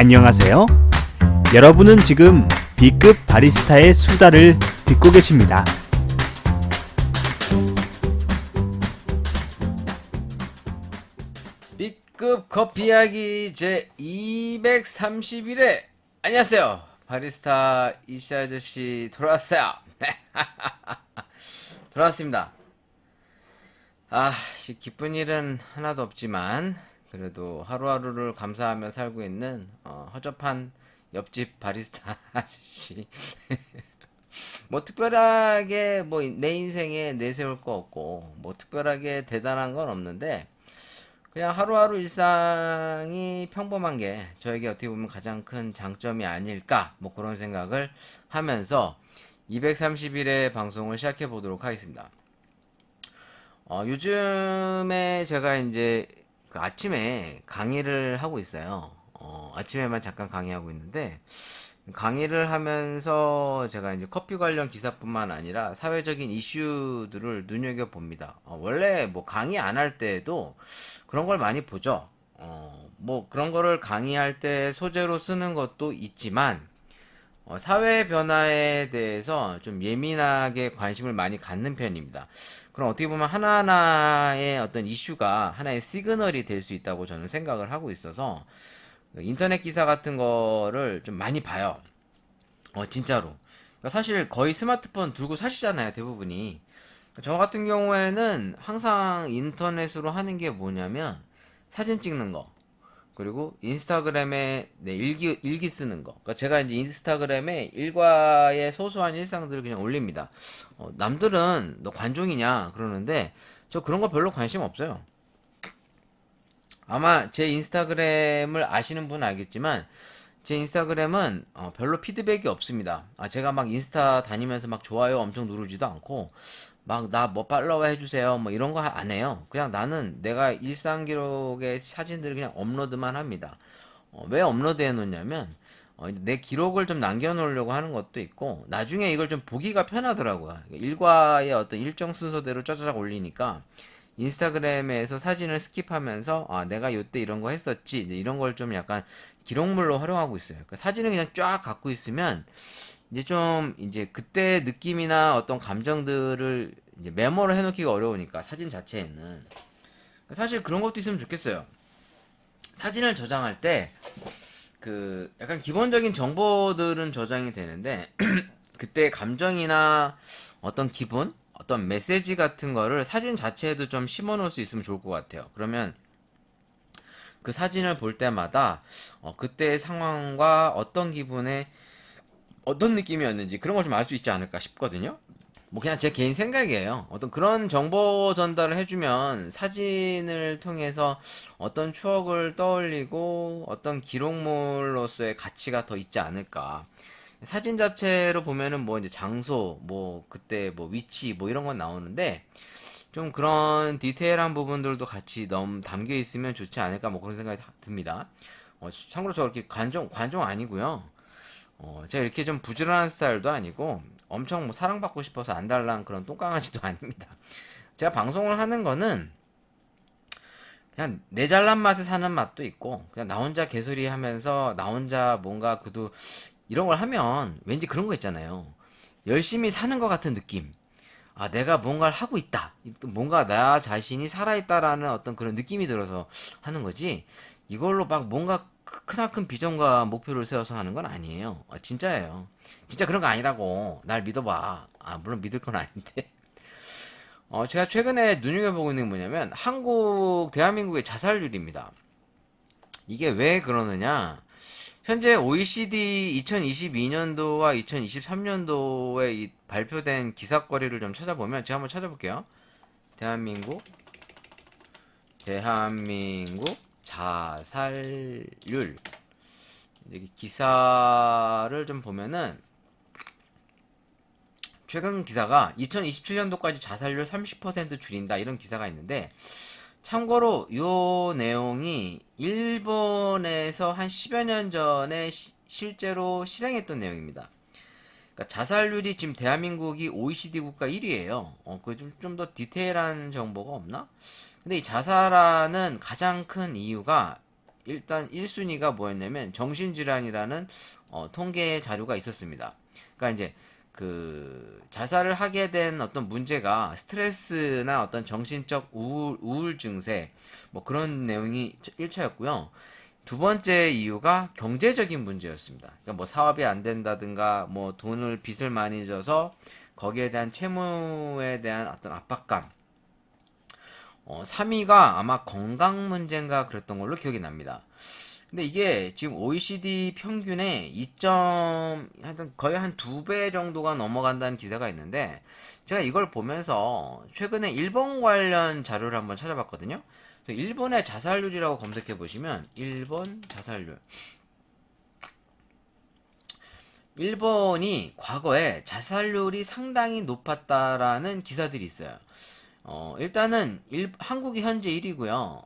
안녕하세요. 여러분은 지금 B급 바리스타의 수다를 듣고 계십니다. B급 커피 이야기 제 231회. 안녕하세요. 바리스타 이씨 아저씨 돌아왔어요. 돌아왔습니다. 기쁜 일은 하나도 없지만 그래도 하루하루를 감사하며 살고 있는 허접한 옆집 바리스타 아저씨. 뭐 특별하게 뭐 내 인생에 내세울 거 없고 뭐 특별하게 대단한 건 없는데 그냥 하루하루 일상이 평범한 게 저에게 어떻게 보면 가장 큰 장점이 아닐까 뭐 그런 생각을 하면서 231회 방송을 시작해 보도록 하겠습니다. 요즘에 제가 이제 그 아침에 강의를 하고 있어요. 아침에만 잠깐 강의하고 있는데 강의를 하면서 제가 이제 커피 관련 기사뿐만 아니라 사회적인 이슈들을 눈여겨봅니다. 원래 뭐 강의 안 할 때에도 그런 걸 많이 보죠. 뭐 그런 거를 강의할 때 소재로 쓰는 것도 있지만 사회 변화에 대해서 좀 예민하게 관심을 많이 갖는 편입니다. 그럼 어떻게 보면 하나하나의 어떤 이슈가 하나의 시그널이 될 수 있다고 저는 생각을 하고 있어서 인터넷 기사 같은 거를 좀 많이 봐요. 진짜로. 그러니까 사실 거의 스마트폰 들고 사시잖아요, 대부분이. 저 같은 경우에는 항상 인터넷으로 하는 게 뭐냐면 사진 찍는 거. 그리고 인스타그램에 일기 쓰는 거. 그러니까 제가 이제 인스타그램에 일과의 소소한 일상들을 그냥 올립니다. 남들은 너 관종이냐 그러는데 저 그런 거 별로 관심 없어요. 아마 제 인스타그램을 아시는 분은 알겠지만 제 인스타그램은 별로 피드백이 없습니다. 제가 막 인스타 다니면서 막 좋아요 엄청 누르지도 않고 막 나 뭐 팔로워 해주세요 뭐 이런 거 안 해요. 그냥 나는 내가 일상 기록의 사진들을 그냥 업로드만 합니다. 왜 업로드 해 놓냐면 내 기록을 좀 남겨놓으려고 하는 것도 있고 나중에 이걸 좀 보기가 편하더라고요. 일과의 어떤 일정 순서대로 짜자작 올리니까 인스타그램에서 사진을 스킵하면서 내가 요때 이런 거 했었지 이런 걸 좀 약간 기록물로 활용하고 있어요. 그러니까 사진을 그냥 쫙 갖고 있으면 이제 좀 이제 그때 느낌이나 어떤 감정들을 이제 메모를 해놓기가 어려우니까 사진 자체에는 사실 그런 것도 있으면 좋겠어요. 사진을 저장할 때 그 약간 기본적인 정보들은 저장이 되는데 그때 감정이나 어떤 기분, 어떤 메시지 같은 거를 사진 자체에도 좀 심어 놓을 수 있으면 좋을 것 같아요. 그러면 그 사진을 볼 때마다 그때의 상황과 어떤 기분에 어떤 느낌이었는지 그런 걸 좀 알 수 있지 않을까 싶거든요. 뭐 그냥 제 개인 생각이에요. 어떤 그런 정보 전달을 해주면 사진을 통해서 어떤 추억을 떠올리고 어떤 기록물로서의 가치가 더 있지 않을까. 사진 자체로 보면은 뭐 이제 장소, 뭐 그때 뭐 위치 뭐 이런 건 나오는데 좀 그런 디테일한 부분들도 같이 담겨 있으면 좋지 않을까 뭐 그런 생각이 듭니다. 참고로 저 이렇게 관종 아니고요. 제가 이렇게 좀 부지런한 스타일도 아니고 엄청 뭐 사랑받고 싶어서 안달난 그런 똥강아지도 아닙니다. 제가 방송을 하는 거는 그냥 내 잘난 맛에 사는 맛도 있고 그냥 나 혼자 개소리 하면서 나 혼자 뭔가 그도 이런 걸 하면 왠지 그런 거 있잖아요. 열심히 사는 것 같은 느낌. 내가 뭔가를 하고 있다. 뭔가 나 자신이 살아있다라는 어떤 그런 느낌이 들어서 하는 거지. 이걸로 막 뭔가 크나큰 비전과 목표를 세워서 하는 건 아니에요. 진짜예요. 진짜 그런 거 아니라고. 날 믿어봐. 물론 믿을 건 아닌데. 제가 최근에 눈여겨보고 있는 게 뭐냐면, 대한민국의 자살률입니다. 이게 왜 그러느냐. 현재 OECD 2022년도와 2023년도에 발표된 기사거리를 좀 찾아보면, 제가 한번 찾아볼게요. 대한민국 자살률. 여기 기사를 좀 보면은, 최근 기사가 2027년도까지 자살률 30% 줄인다 이런 기사가 있는데 참고로 요 내용이 일본에서 한 10여 년 전에 실제로 실행했던 내용입니다. 그러니까 자살률이 지금 대한민국이 OECD 국가 1위예요. 좀 더 디테일한 정보가 없나? 근데 이 자살하는 가장 큰 이유가 일단 1순위가 뭐였냐면 정신질환이라는 통계 자료가 있었습니다. 그러니까 이제 그 자살을 하게 된 어떤 문제가 스트레스나 어떤 정신적 우울 증세 뭐 그런 내용이 1차였고요. 두 번째 이유가 경제적인 문제였습니다. 그러니까 뭐 사업이 안 된다든가 뭐 돈을 빚을 많이 져서 거기에 대한 채무에 대한 어떤 압박감. 3위가 아마 건강 문제인가 그랬던 걸로 기억이 납니다. 근데 이게 지금 OECD 평균의 2점, 하여튼 거의 한 2배 정도가 넘어간다는 기사가 있는데, 제가 이걸 보면서 최근에 일본 관련 자료를 한번 찾아봤거든요. 그래서 일본의 자살률이라고 검색해 보시면, 일본 자살률. 일본이 과거에 자살률이 상당히 높았다라는 기사들이 있어요. 일단은 한국이 현재 1위고요.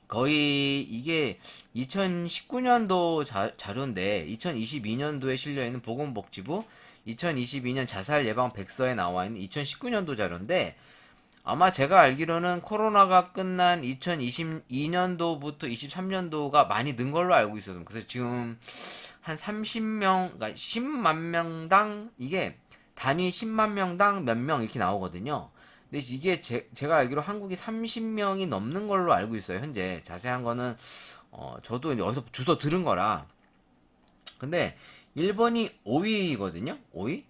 거의 이게 2019년도 자료인데 2022년도에 실려 있는 보건복지부 2022년 자살 예방 백서에 나와 있는 2019년도 자료인데 아마 제가 알기로는 코로나가 끝난 2022년도부터 23년도가 많이 는 걸로 알고 있어서 그래서 지금 한 30명, 그러니까 10만 명당 이게 단위 10만 명당 몇 명 이렇게 나오거든요. 근데 이게 제가 알기로 한국이 30명이 넘는 걸로 알고 있어요. 현재 자세한 거는 저도 이제 어디서 주워 들은 거라. 근데 일본이 5위거든요. 5위?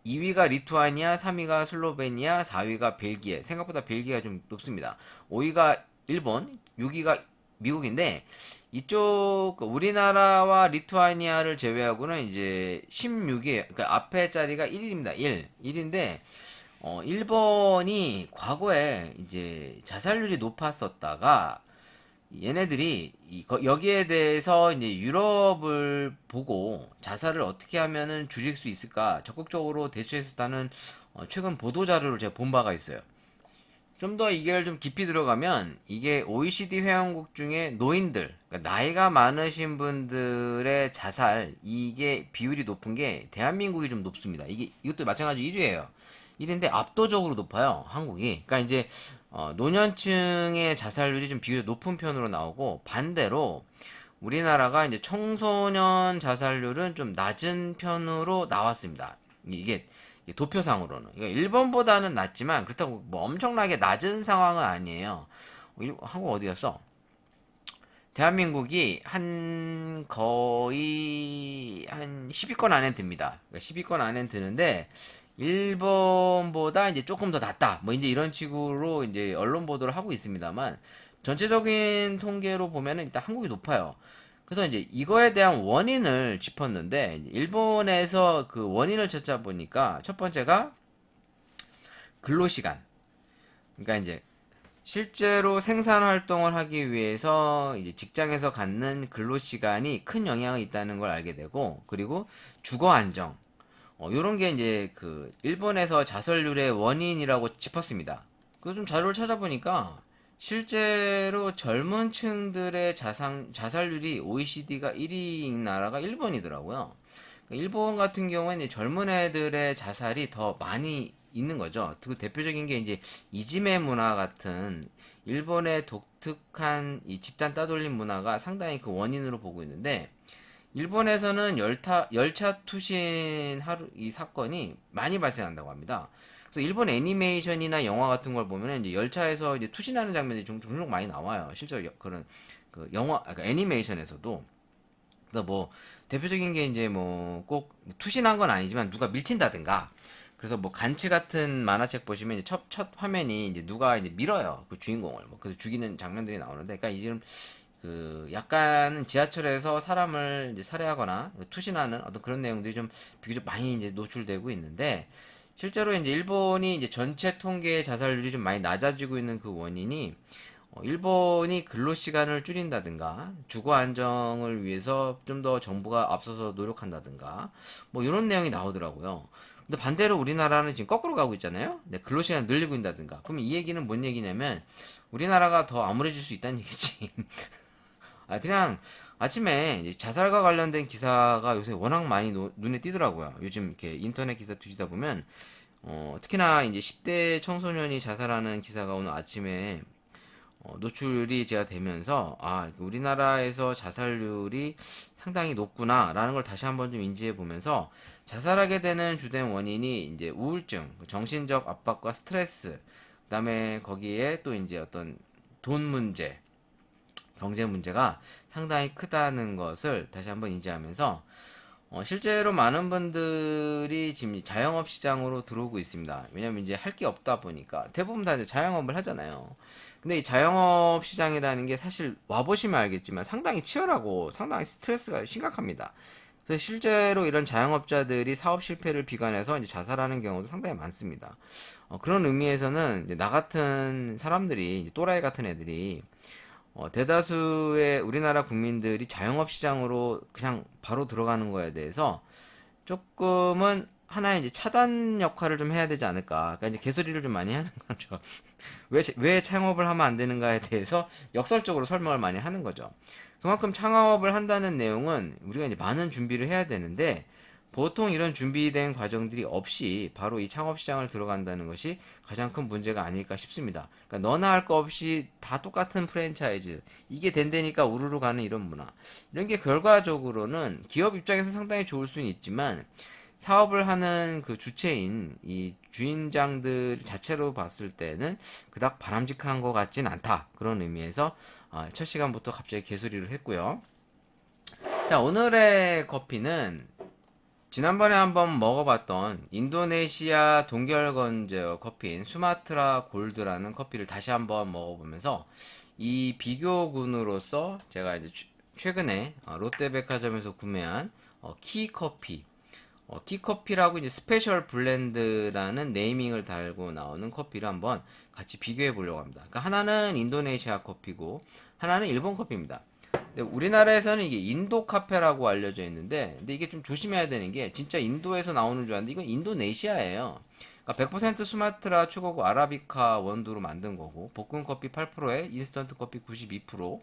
2위가 리투아니아, 3위가 슬로베니아, 4위가 벨기에. 생각보다 벨기에가 좀 높습니다. 5위가 일본, 6위가 미국인데 이쪽 그 우리나라와 리투아니아를 제외하고는 이제 16위, 그러니까 앞에 자리가 1위입니다. 1. 1인데 일본이 과거에 이제 자살률이 높았었다가 얘네들이 여기에 대해서 이제 유럽을 보고 자살을 어떻게 하면은 줄일 수 있을까 적극적으로 대처했었다는 최근 보도 자료를 제가 본 바가 있어요. 좀 더 이게 좀 깊이 들어가면 이게 OECD 회원국 중에 노인들, 그러니까 나이가 많으신 분들의 자살 이게 비율이 높은 게 대한민국이 좀 높습니다. 이게 이것도 마찬가지로 1위예요. 1위인데 압도적으로 높아요, 한국이. 그러니까 이제 노년층의 자살률이 좀 비율이 높은 편으로 나오고 반대로 우리나라가 이제 청소년 자살률은 좀 낮은 편으로 나왔습니다. 이게 도표상으로는. 그러니까 일본보다는 낮지만 그렇다고 뭐 엄청나게 낮은 상황은 아니에요. 한국 어디 갔어? 대한민국이 한 거의 한 10위권 안에 듭니다. 그러니까 10위권 안에 드는데 일본보다 이제 조금 더 낫다. 뭐 이제 이런 식으로 이제 언론 보도를 하고 있습니다만 전체적인 통계로 보면은 일단 한국이 높아요. 그래서 이제 이거에 대한 원인을 짚었는데 일본에서 그 원인을 찾자 보니까 첫 번째가 근로시간. 그러니까 이제 실제로 생산 활동을 하기 위해서 이제 직장에서 갖는 근로시간이 큰 영향이 있다는 걸 알게 되고 그리고 주거 안정. 요런 게 이제 그 일본에서 자살률의 원인이라고 짚었습니다. 그래서 좀 자료를 찾아보니까 실제로 젊은 층들의 자살률이 OECD가 1위인 나라가 일본이더라고요. 그러니까 일본 같은 경우에는 이제 젊은 애들의 자살이 더 많이 있는 거죠. 그 대표적인 게 이제 이지메 문화 같은 일본의 독특한 이 집단 따돌림 문화가 상당히 그 원인으로 보고 있는데 일본에서는 열차 투신 이 사건이 많이 발생한다고 합니다. 그래서 일본 애니메이션이나 영화 같은 걸 보면 이제 열차에서 이제 투신하는 장면이 종종 많이 나와요. 실제로 그런 그 영화, 그러니까 애니메이션에서도. 그래서 뭐 대표적인 게 이제 뭐 꼭 투신한 건 아니지만 누가 밀친다든가. 그래서 뭐 간치 같은 만화책 보시면 이제 첫 화면이 이제 누가 이제 밀어요 그 주인공을 뭐 그래서 죽이는 장면들이 나오는데 그러니까 이제 그 약간은 지하철에서 사람을 이제 살해하거나 투신하는 어떤 그런 내용들이 좀 비교적 많이 이제 노출되고 있는데 실제로 이제 일본이 이제 전체 통계 자살률이 좀 많이 낮아지고 있는 그 원인이 일본이 근로 시간을 줄인다든가 주거 안정을 위해서 좀 더 정부가 앞서서 노력한다든가 뭐 이런 내용이 나오더라고요. 근데 반대로 우리나라는 지금 거꾸로 가고 있잖아요. 네, 근로 시간 늘리고 있다든가. 그럼 이 얘기는 뭔 얘기냐면 우리나라가 더 암울해질 수 있다는 얘기지. 그냥 아침에 이제 자살과 관련된 기사가 요새 워낙 많이 눈에 띄더라고요. 요즘 이렇게 인터넷 기사 뒤지다 보면 특히나 이제 10대 청소년이 자살하는 기사가 오늘 아침에 노출이 제가 되면서 우리나라에서 자살률이 상당히 높구나라는 걸 다시 한번 좀 인지해 보면서 자살하게 되는 주된 원인이 이제 우울증, 정신적 압박과 스트레스, 그다음에 거기에 또 이제 어떤 돈 문제, 경제 문제가 상당히 크다는 것을 다시 한번 인지하면서 실제로 많은 분들이 지금 자영업 시장으로 들어오고 있습니다. 왜냐면 이제 할 게 없다 보니까 대부분 다 이제 자영업을 하잖아요. 근데 이 자영업 시장이라는 게 사실 와보시면 알겠지만 상당히 치열하고 상당히 스트레스가 심각합니다. 그래서 실제로 이런 자영업자들이 사업 실패를 비관해서 이제 자살하는 경우도 상당히 많습니다. 그런 의미에서는 이제 나 같은 사람들이, 이제 또라이 같은 애들이 대다수의 우리나라 국민들이 자영업 시장으로 그냥 바로 들어가는 거에 대해서 조금은 하나의 이제 차단 역할을 좀 해야 되지 않을까. 그러니까 이제 개소리를 좀 많이 하는 거죠. 왜 창업을 하면 안 되는가에 대해서 역설적으로 설명을 많이 하는 거죠. 그만큼 창업을 한다는 내용은 우리가 이제 많은 준비를 해야 되는데 보통 이런 준비된 과정들이 없이 바로 이 창업 시장을 들어간다는 것이 가장 큰 문제가 아닐까 싶습니다. 그러니까 너나 할 거 없이 다 똑같은 프랜차이즈 이게 된다니까 우르르 가는 이런 문화 이런 게 결과적으로는 기업 입장에서 상당히 좋을 수는 있지만 사업을 하는 그 주체인 이 주인장들 자체로 봤을 때는 그닥 바람직한 것 같진 않다. 그런 의미에서 첫 시간부터 갑자기 개소리를 했고요. 자, 오늘의 커피는 지난번에 한번 먹어봤던 인도네시아 동결건조 커피인 수마트라 골드라는 커피를 다시 한번 먹어보면서 이 비교군으로서 제가 이제 최근에 롯데백화점에서 구매한 키커피 키커피라고 이제 스페셜 블렌드라는 네이밍을 달고 나오는 커피를 한번 같이 비교해 보려고 합니다. 그러니까 하나는 인도네시아 커피고 하나는 일본 커피입니다. 근데 우리나라에서는 이게 인도 카페라고 알려져 있는데, 근데 이게 좀 조심해야 되는 게 진짜 인도에서 나오는 줄 알았는데 이건 인도네시아예요. 그러니까 100% 수마트라 초고고 아라비카 원두로 만든 거고 볶은 커피 8%에 인스턴트 커피 92%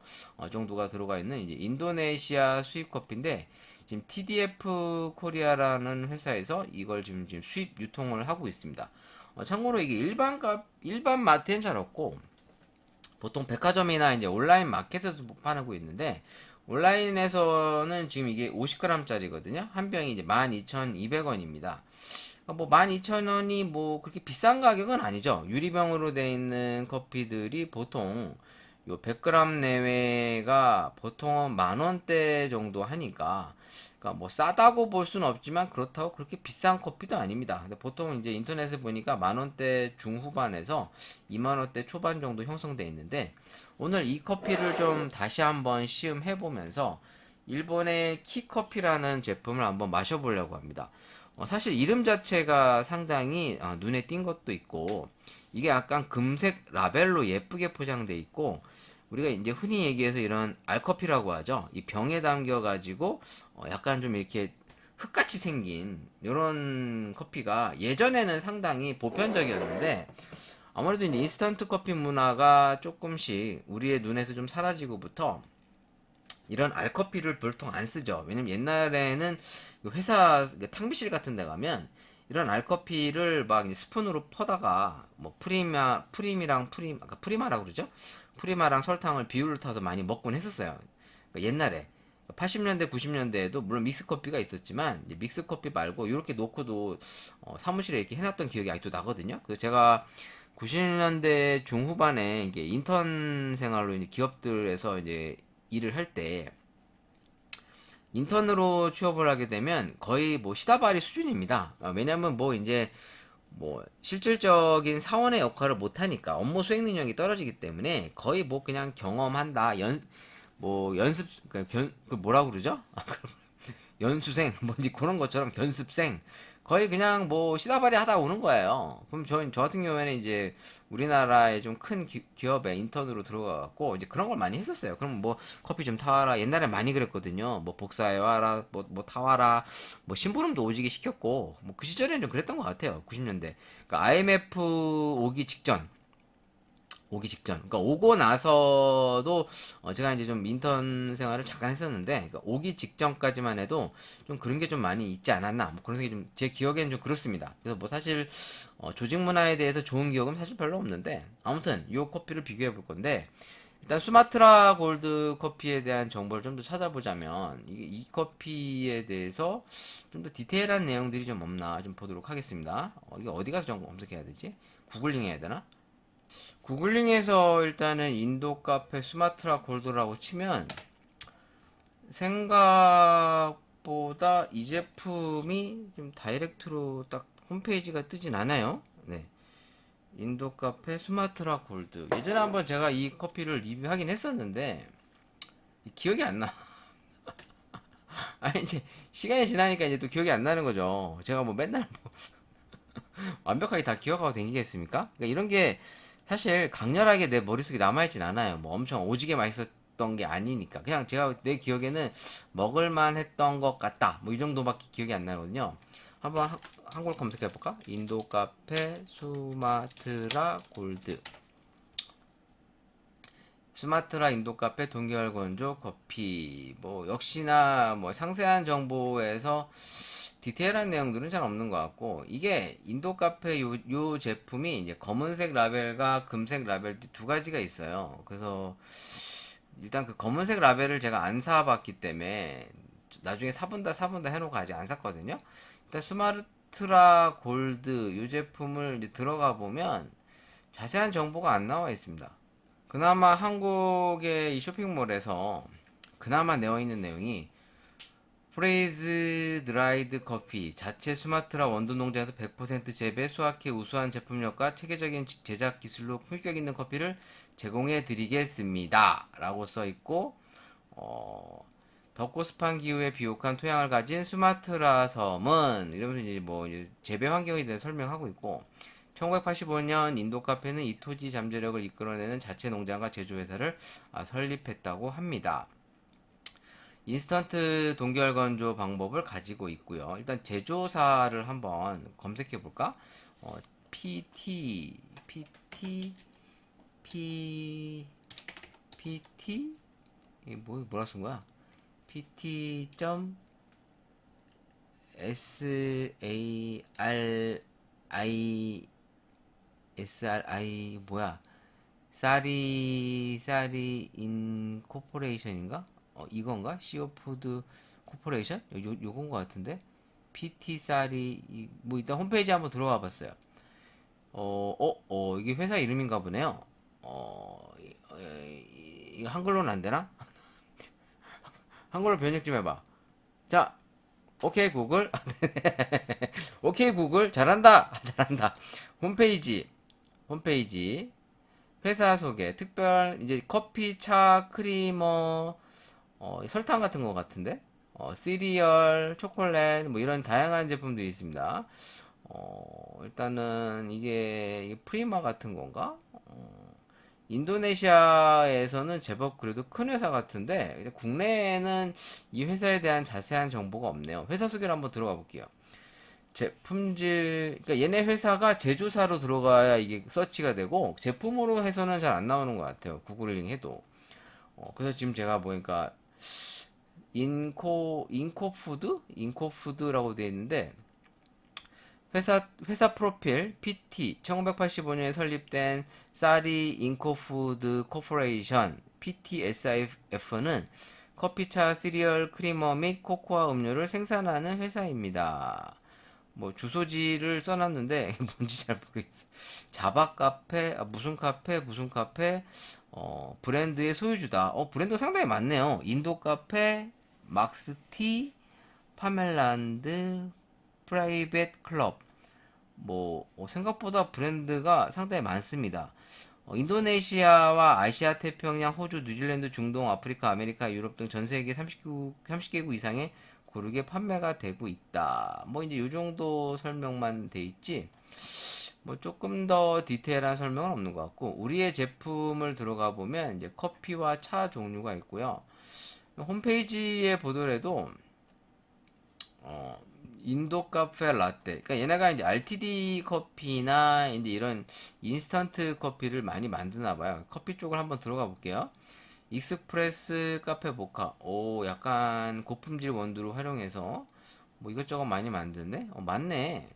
정도가 들어가 있는 이제 인도네시아 수입 커피인데 지금 TDF 코리아라는 회사에서 이걸 지금 수입 유통을 하고 있습니다. 참고로 이게 일반 마트엔 잘 없고 보통 백화점이나 이제 온라인 마켓에서 파고 있는데 온라인에서는 지금 이게 50g짜리거든요. 한 병이 이제 12,200원입니다. 뭐 12,000원이 뭐 그렇게 비싼 가격은 아니죠. 유리병으로 되어 있는 커피들이 보통 요 100g 내외가 보통은 10,000원대 정도 하니까 그러니까 뭐 싸다고 볼 수는 없지만 그렇다고 그렇게 비싼 커피도 아닙니다. 근데 보통 이제 인터넷에 보니까 10,000원대 중후반에서 20,000원대 초반 정도 형성돼 있는데 오늘 이 커피를 좀 다시 한번 시음해 보면서 일본의 키커피라는 제품을 한번 마셔보려고 합니다. 사실 이름 자체가 상당히 눈에 띈 것도 있고 이게 약간 금색 라벨로 예쁘게 포장돼 있고 우리가 이제 흔히 얘기해서 이런 알커피라고 하죠. 이 병에 담겨 가지고 약간 좀 이렇게 흙같이 생긴 이런 커피가 예전에는 상당히 보편적이었는데 아무래도 이제 인스턴트 커피 문화가 조금씩 우리의 눈에서 좀 사라지고부터 이런 알커피를 보통 안 쓰죠. 왜냐면 옛날에는 회사 탕비실 같은 데 가면 이런 알커피를 막 스푼으로 퍼다가 뭐 프리마라고 그러죠? 프리마랑 설탕을 비율을 타서 많이 먹곤 했었어요. 그러니까 옛날에 80년대, 90년대에도 물론 믹스커피가 있었지만 믹스커피 말고 이렇게 놓고도 사무실에 이렇게 해놨던 기억이 아직도 나거든요. 그래서 제가 90년대 중후반에 이게 인턴 생활로 이제 기업들에서 이제 일을 할 때 인턴으로 취업을 하게 되면 거의 뭐 시다바리 수준입니다. 왜냐면 뭐 이제 뭐 실질적인 사원의 역할을 못 하니까 업무 수행 능력이 떨어지기 때문에 거의 뭐 그냥 경험한다 뭐 연습 그 뭐라고 그러죠? 연수생 뭐지 그런 것처럼 견습생 거의 그냥 뭐 시다발이 하다 오는 거예요. 그럼 저 같은 경우에는 이제 우리나라의 좀 큰 기업에 인턴으로 들어가갖고 이제 그런 걸 많이 했었어요. 그럼 뭐 커피 좀 타와라. 옛날에 많이 그랬거든요. 뭐 복사해 와라, 뭐 타와라, 뭐 심부름도 오지게 시켰고 뭐 그 시절에는 좀 그랬던 것 같아요. 90년대. 그러니까 IMF 오기 직전 오기 직전. 그러니까 오고 나서도 제가 이제 좀 인턴 생활을 잠깐 했었는데, 그러니까 오기 직전까지만 해도 좀 그런 게 좀 많이 있지 않았나. 뭐 그런 게 좀 제 기억에는 좀 그렇습니다. 그래서 뭐 사실 조직 문화에 대해서 좋은 기억은 사실 별로 없는데, 아무튼 이 커피를 비교해 볼 건데, 일단 수마트라 골드 커피에 대한 정보를 좀 더 찾아보자면 이 커피에 대해서 좀 더 디테일한 내용들이 좀 없나 좀 보도록 하겠습니다. 이게 어디 가서 좀 검색해야 되지? 구글링 해야 되나? 구글링에서 일단은 인도 카페 수마트라 골드라고 치면 생각보다 이 제품이 좀 다이렉트로 딱 홈페이지가 뜨진 않아요. 네. 인도 카페 수마트라 골드. 예전에 한번 제가 이 커피를 리뷰하긴 했었는데 기억이 안 나. 아니 이제 시간이 지나니까 이제 또 기억이 안 나는 거죠. 제가 뭐 맨날 뭐 완벽하게 다 기억하고 다니겠습니까? 그러니까 이런 게 사실 강렬하게 내 머릿속에 남아있진 않아요. 뭐 엄청 오지게 맛있었던 게 아니니까. 그냥 제가 내 기억에는 먹을만 했던 것 같다. 뭐 이 정도밖에 기억이 안 나거든요. 한번 한국어 검색해볼까? 인도 카페 수마트라 골드. 수마트라 인도 카페 동계열 건조 커피. 뭐 역시나 뭐 상세한 정보에서 디테일한 내용들은 잘 없는 것 같고, 이게 인도 카페 요 제품이 이제 검은색 라벨과 금색 라벨 두 가지가 있어요. 그래서 일단 그 검은색 라벨을 제가 안 사봤기 때문에 나중에 사본다 해놓고 아직 안 샀거든요. 일단 스마트라 골드 요 제품을 이제 들어가 보면 자세한 정보가 안 나와 있습니다. 그나마 한국의 이 쇼핑몰에서 그나마 내어 있는 내용이 프레이즈 드라이드 커피 자체 수마트라 원두 농장에서 100% 재배 수확해 우수한 제품력과 체계적인 제작 기술로 품격 있는 커피를 제공해 드리겠습니다 라고 써 있고, 덥고 습한 기후에 비옥한 토양을 가진 수마트라 섬은 이러면서 이제 뭐 이제 재배 환경에 대해 설명하고 있고, 1985년 인도 카페는 이 토지 잠재력을 이끌어내는 자체 농장과 제조회사를 설립했다고 합니다. 인스턴트 동결 건조 방법을 가지고 있고요. 일단 제조사를 한번 검색해 볼까? PT P PT 이게 뭐라 쓴 거야? PT. SARI 뭐야? 사리 인코퍼레이션인가? 이건가? 시오푸드 코퍼레이션? 요건 것 같은데? PT 사리 뭐 일단 홈페이지 한번 들어가 봤어요. 이게 회사 이름인가 보네요. 이거 한글로는 안 되나? 한글로 번역 좀 해봐. 자, 오케이 구글. 오케이 구글 잘한다. 잘한다. 홈페이지 회사 소개 특별 이제 커피 차 크리머 설탕 같은 거 같은데 시리얼 초콜릿 뭐 이런 다양한 제품들이 있습니다. 일단은 이게 프리마 같은 건가? 인도네시아에서는 제법 그래도 큰 회사 같은데 국내에는 이 회사에 대한 자세한 정보가 없네요. 회사 소개를 한번 들어가 볼게요. 제품질, 그러니까 얘네 회사가 제조사로 들어가야 이게 서치가 되고 제품으로 해서는 잘 안 나오는 것 같아요. 구글링 해도. 그래서 지금 제가 보니까 인코푸드라고 되어 있는데 회사 프로필 PT 1985년에 설립된 사리 인코푸드 코퍼레이션 PTSIF는 커피차, 시리얼, 크리머 및 코코아 음료를 생산하는 회사입니다. 뭐 주소지를 써놨는데 뭔지 잘 모르겠어. 자바 카페, 무슨 카페, 브랜드의 소유주다. 브랜드가 상당히 많네요. 인도 카페, 막스티, 파멜란드, 프라이빗 클럽. 뭐 생각보다 브랜드가 상당히 많습니다. 인도네시아와 아시아 태평양, 호주, 뉴질랜드, 중동, 아프리카, 아메리카, 유럽 등 전 세계 30개국 이상의 고르게 판매가 되고 있다. 뭐 이제 요 정도 설명만 돼 있지. 뭐 조금 더 디테일한 설명은 없는 것 같고, 우리의 제품을 들어가 보면 이제 커피와 차 종류가 있고요. 홈페이지에 보더라도 인도 카페 라떼. 그러니까 얘네가 이제 RTD 커피나 이제 이런 인스턴트 커피를 많이 만드나 봐요. 커피 쪽을 한번 들어가 볼게요. 익스프레스 카페 모카. 오, 약간 고품질 원두를 활용해서 뭐 이것저것 많이 만드네. 맞네.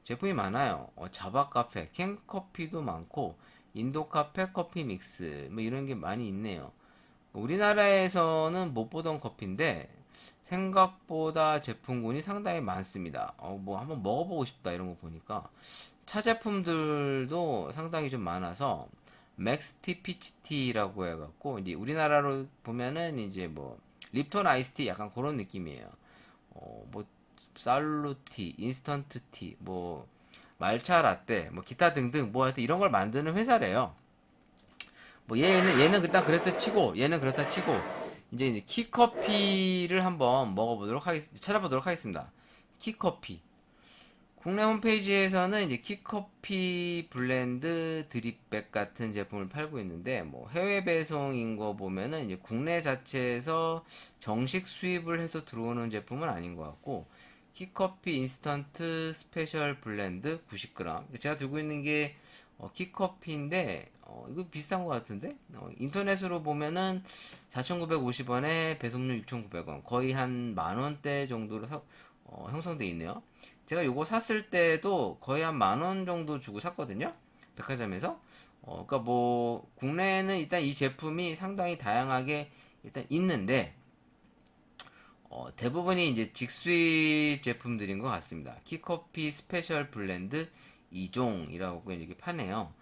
제품이 많아요. 자바 카페, 캔 커피도 많고 인도 카페 커피 믹스 뭐 이런 게 많이 있네요. 우리나라에서는 못 보던 커피인데 생각보다 제품군이 상당히 많습니다. 뭐 한번 먹어보고 싶다 이런 거 보니까 차 제품들도 상당히 좀 많아서 맥스티 피치티라고 해갖고 이제 우리나라로 보면은 이제 뭐 립톤 아이스티 약간 그런 느낌이에요. 뭐 살루티, 인스턴트 티, 뭐 말차 라떼, 뭐 기타 등등 뭐 하여튼 이런 걸 만드는 회사래요. 뭐 얘는 일단 그랬다 치고 얘는 그렇다 치고 이제 키커피를 한번 찾아보도록 하겠습니다. 키커피. 국내 홈페이지에서는 이제 키커피 블렌드 드립백 같은 제품을 팔고 있는데 뭐 해외 배송인 거 보면은 이제 국내 자체에서 정식 수입을 해서 들어오는 제품은 아닌 것 같고 키커피 인스턴트 스페셜 블렌드 90g. 제가 들고 있는 게 키커피인데 이거 비슷한 것 같은데 인터넷으로 보면은 4,950원에 배송료 6,900원 거의 한 만원대 정도로 형성돼 있네요. 제가 요거 샀을 때도 거의 한 만 원 정도 주고 샀거든요. 백화점에서. 그러니까 뭐 국내에는 일단 이 제품이 상당히 다양하게 일단 있는데 대부분이 이제 직수입 제품들인 것 같습니다. 키커피 스페셜 블렌드 2종이라고 이렇게 파네요.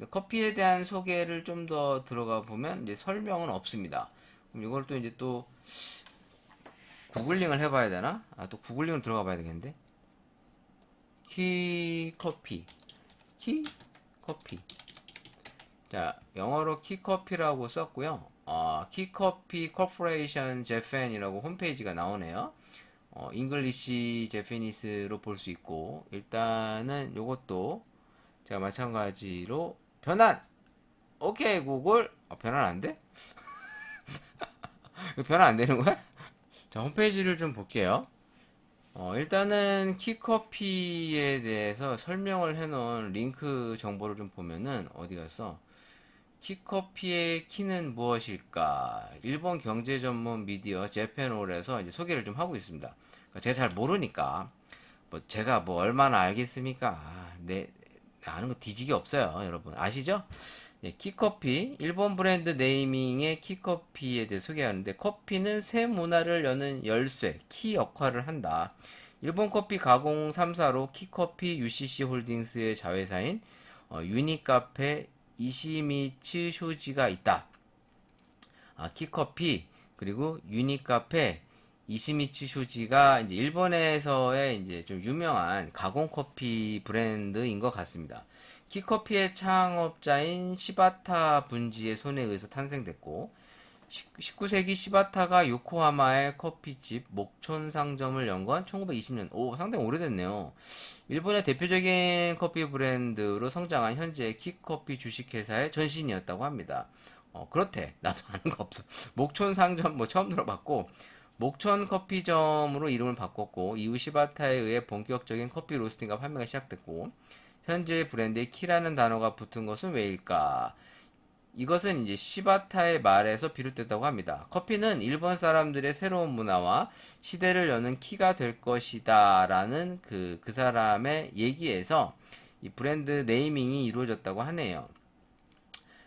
커피에 대한 소개를 좀 더 들어가 보면 이제 설명은 없습니다. 그럼 이걸 또 이제 또 구글링을 해봐야 되나? 또 구글링을 들어가 봐야 되겠는데. 키커피. 키커피. 자, 영어로 키커피라고 썼고요. 키커피 코퍼레이션 재팬이라고 홈페이지가 나오네요. 잉글리시 제페니스로 볼 수 있고 일단은 요것도 제가 마찬가지로 변환. 오케이 구글. 변환 안 돼? 이거 변환 안 되는 거야? 자, 홈페이지를 좀 볼게요. 일단은 키커피에 대해서 설명을 해놓은 링크 정보를 좀 보면은 어디 갔어? 키커피의 키는 무엇일까? 일본 경제 전문 미디어 재팬올에서 이제 소개를 좀 하고 있습니다. 그러니까 제가 잘 모르니까 뭐 제가 뭐 얼마나 알겠습니까? 아는 거 뒤지기 없어요, 여러분 아시죠? 예, 키커피 일본 브랜드 네이밍의 키커피에 대해 소개하는데 커피는 새 문화를 여는 열쇠 키 역할을 한다. 일본 커피 가공 3사로 키커피 UCC 홀딩스의 자회사인 유니카페 이시미츠 쇼지가 있다. 키커피 그리고 유니카페 이시미츠 쇼지가 이제 일본에서의 이제 좀 유명한 가공 커피 브랜드인 것 같습니다. 키커피의 창업자인 시바타 분지의 손에 의해서 탄생됐고 19세기 시바타가 요코하마의 커피집 목촌 상점을 연 건 1920년. 오, 상당히 오래됐네요. 일본의 대표적인 커피 브랜드로 성장한 현재 키커피 주식회사의 전신이었다고 합니다. 그렇대. 나도 아는 거 없어. 목촌 상점 뭐 처음 들어봤고 목촌 커피점으로 이름을 바꿨고 이후 시바타에 의해 본격적인 커피 로스팅과 판매가 시작됐고 현재 브랜드에 키라는 단어가 붙은 것은 왜일까? 이것은 이제 시바타의 말에서 비롯됐다고 합니다. 커피는 일본 사람들의 새로운 문화와 시대를 여는 키가 될 것이다 라는 그 사람의 얘기에서 이 브랜드 네이밍이 이루어졌다고 하네요.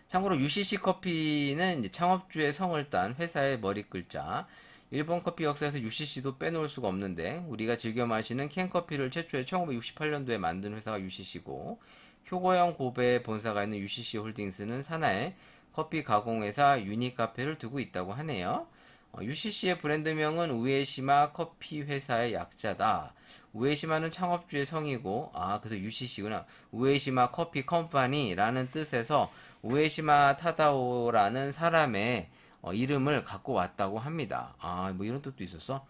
참고로 UCC 커피는 이제 창업주의 성을 딴 회사의 머리 글자. 일본 커피 역사에서 UCC도 빼놓을 수가 없는데 우리가 즐겨 마시는 캔커피를 최초에 1968년도에 만든 회사가 UCC고 효고형 고베에 본사가 있는 UCC 홀딩스는 산하에 커피 가공회사 유니카페를 두고 있다고 하네요. UCC의 브랜드명은 우에시마 커피 회사의 약자다. 우에시마는 창업주의 성이고, 그래서 UCC구나. 우에시마 커피 컴퍼니라는 뜻에서 우에시마 타다오라는 사람의 이름을 갖고 왔다고 합니다. 뭐 이런 뜻도 있었어?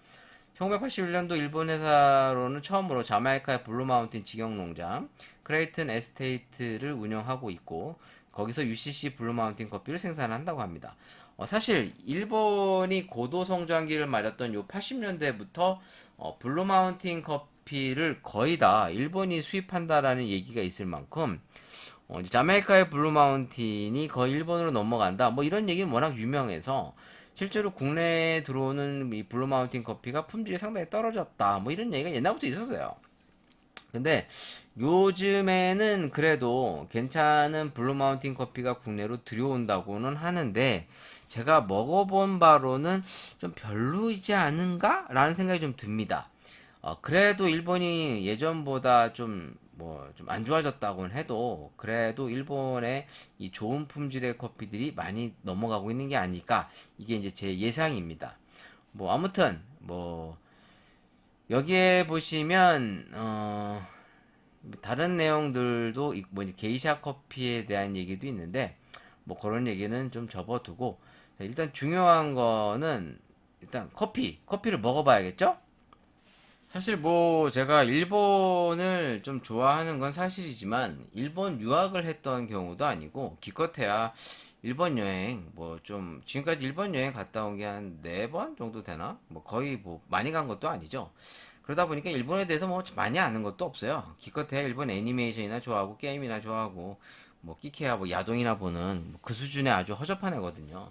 1981년도 일본 회사로는 처음으로 자마이카의 블루마운틴 직영농장 크레이튼 에스테이트를 운영하고 있고 거기서 UCC 블루마운틴 커피를 생산한다고 합니다. 사실 일본이 고도 성장기를 맞았던 요 80년대부터 블루마운틴 커피를 거의 다 일본이 수입한다라는 얘기가 있을 만큼 이제 자메이카의 블루 마운틴이 거의 일본으로 넘어간다. 뭐 이런 얘기는 워낙 유명해서 실제로 국내에 들어오는 이 블루 마운틴 커피가 품질이 상당히 떨어졌다. 뭐 이런 얘기가 옛날부터 있었어요. 근데 요즘에는 그래도 괜찮은 블루 마운틴 커피가 국내로 들여온다고는 하는데 제가 먹어본 바로는 좀 별로이지 않은가? 라는 생각이 좀 듭니다. 그래도 일본이 예전보다 좀 좀 안 좋아졌다고는 해도 그래도 일본의 이 좋은 품질의 커피들이 많이 넘어가고 있는 게 아닐까? 이게 이제 제 예상입니다. 뭐 아무튼 뭐 여기에 보시면 다른 내용들도 뭐 이제 게이샤 커피에 대한 얘기도 있는데 뭐 그런 얘기는 좀 접어두고 일단 중요한 거는 일단 커피를 먹어봐야겠죠? 사실 뭐 제가 일본을 좀 좋아하는 건 사실이지만 일본 유학을 했던 경우도 아니고 기껏해야 일본 여행 뭐 좀 지금까지 일본 여행 갔다 온 게 한 네 번 정도 되나? 뭐 거의 뭐 많이 간 것도 아니죠. 그러다 보니까 일본에 대해서 뭐 많이 아는 것도 없어요. 기껏해야 일본 애니메이션이나 좋아하고 게임이나 좋아하고 뭐 끼케야 뭐 야동이나 보는 뭐그 수준의 아주 허접한 애거든요.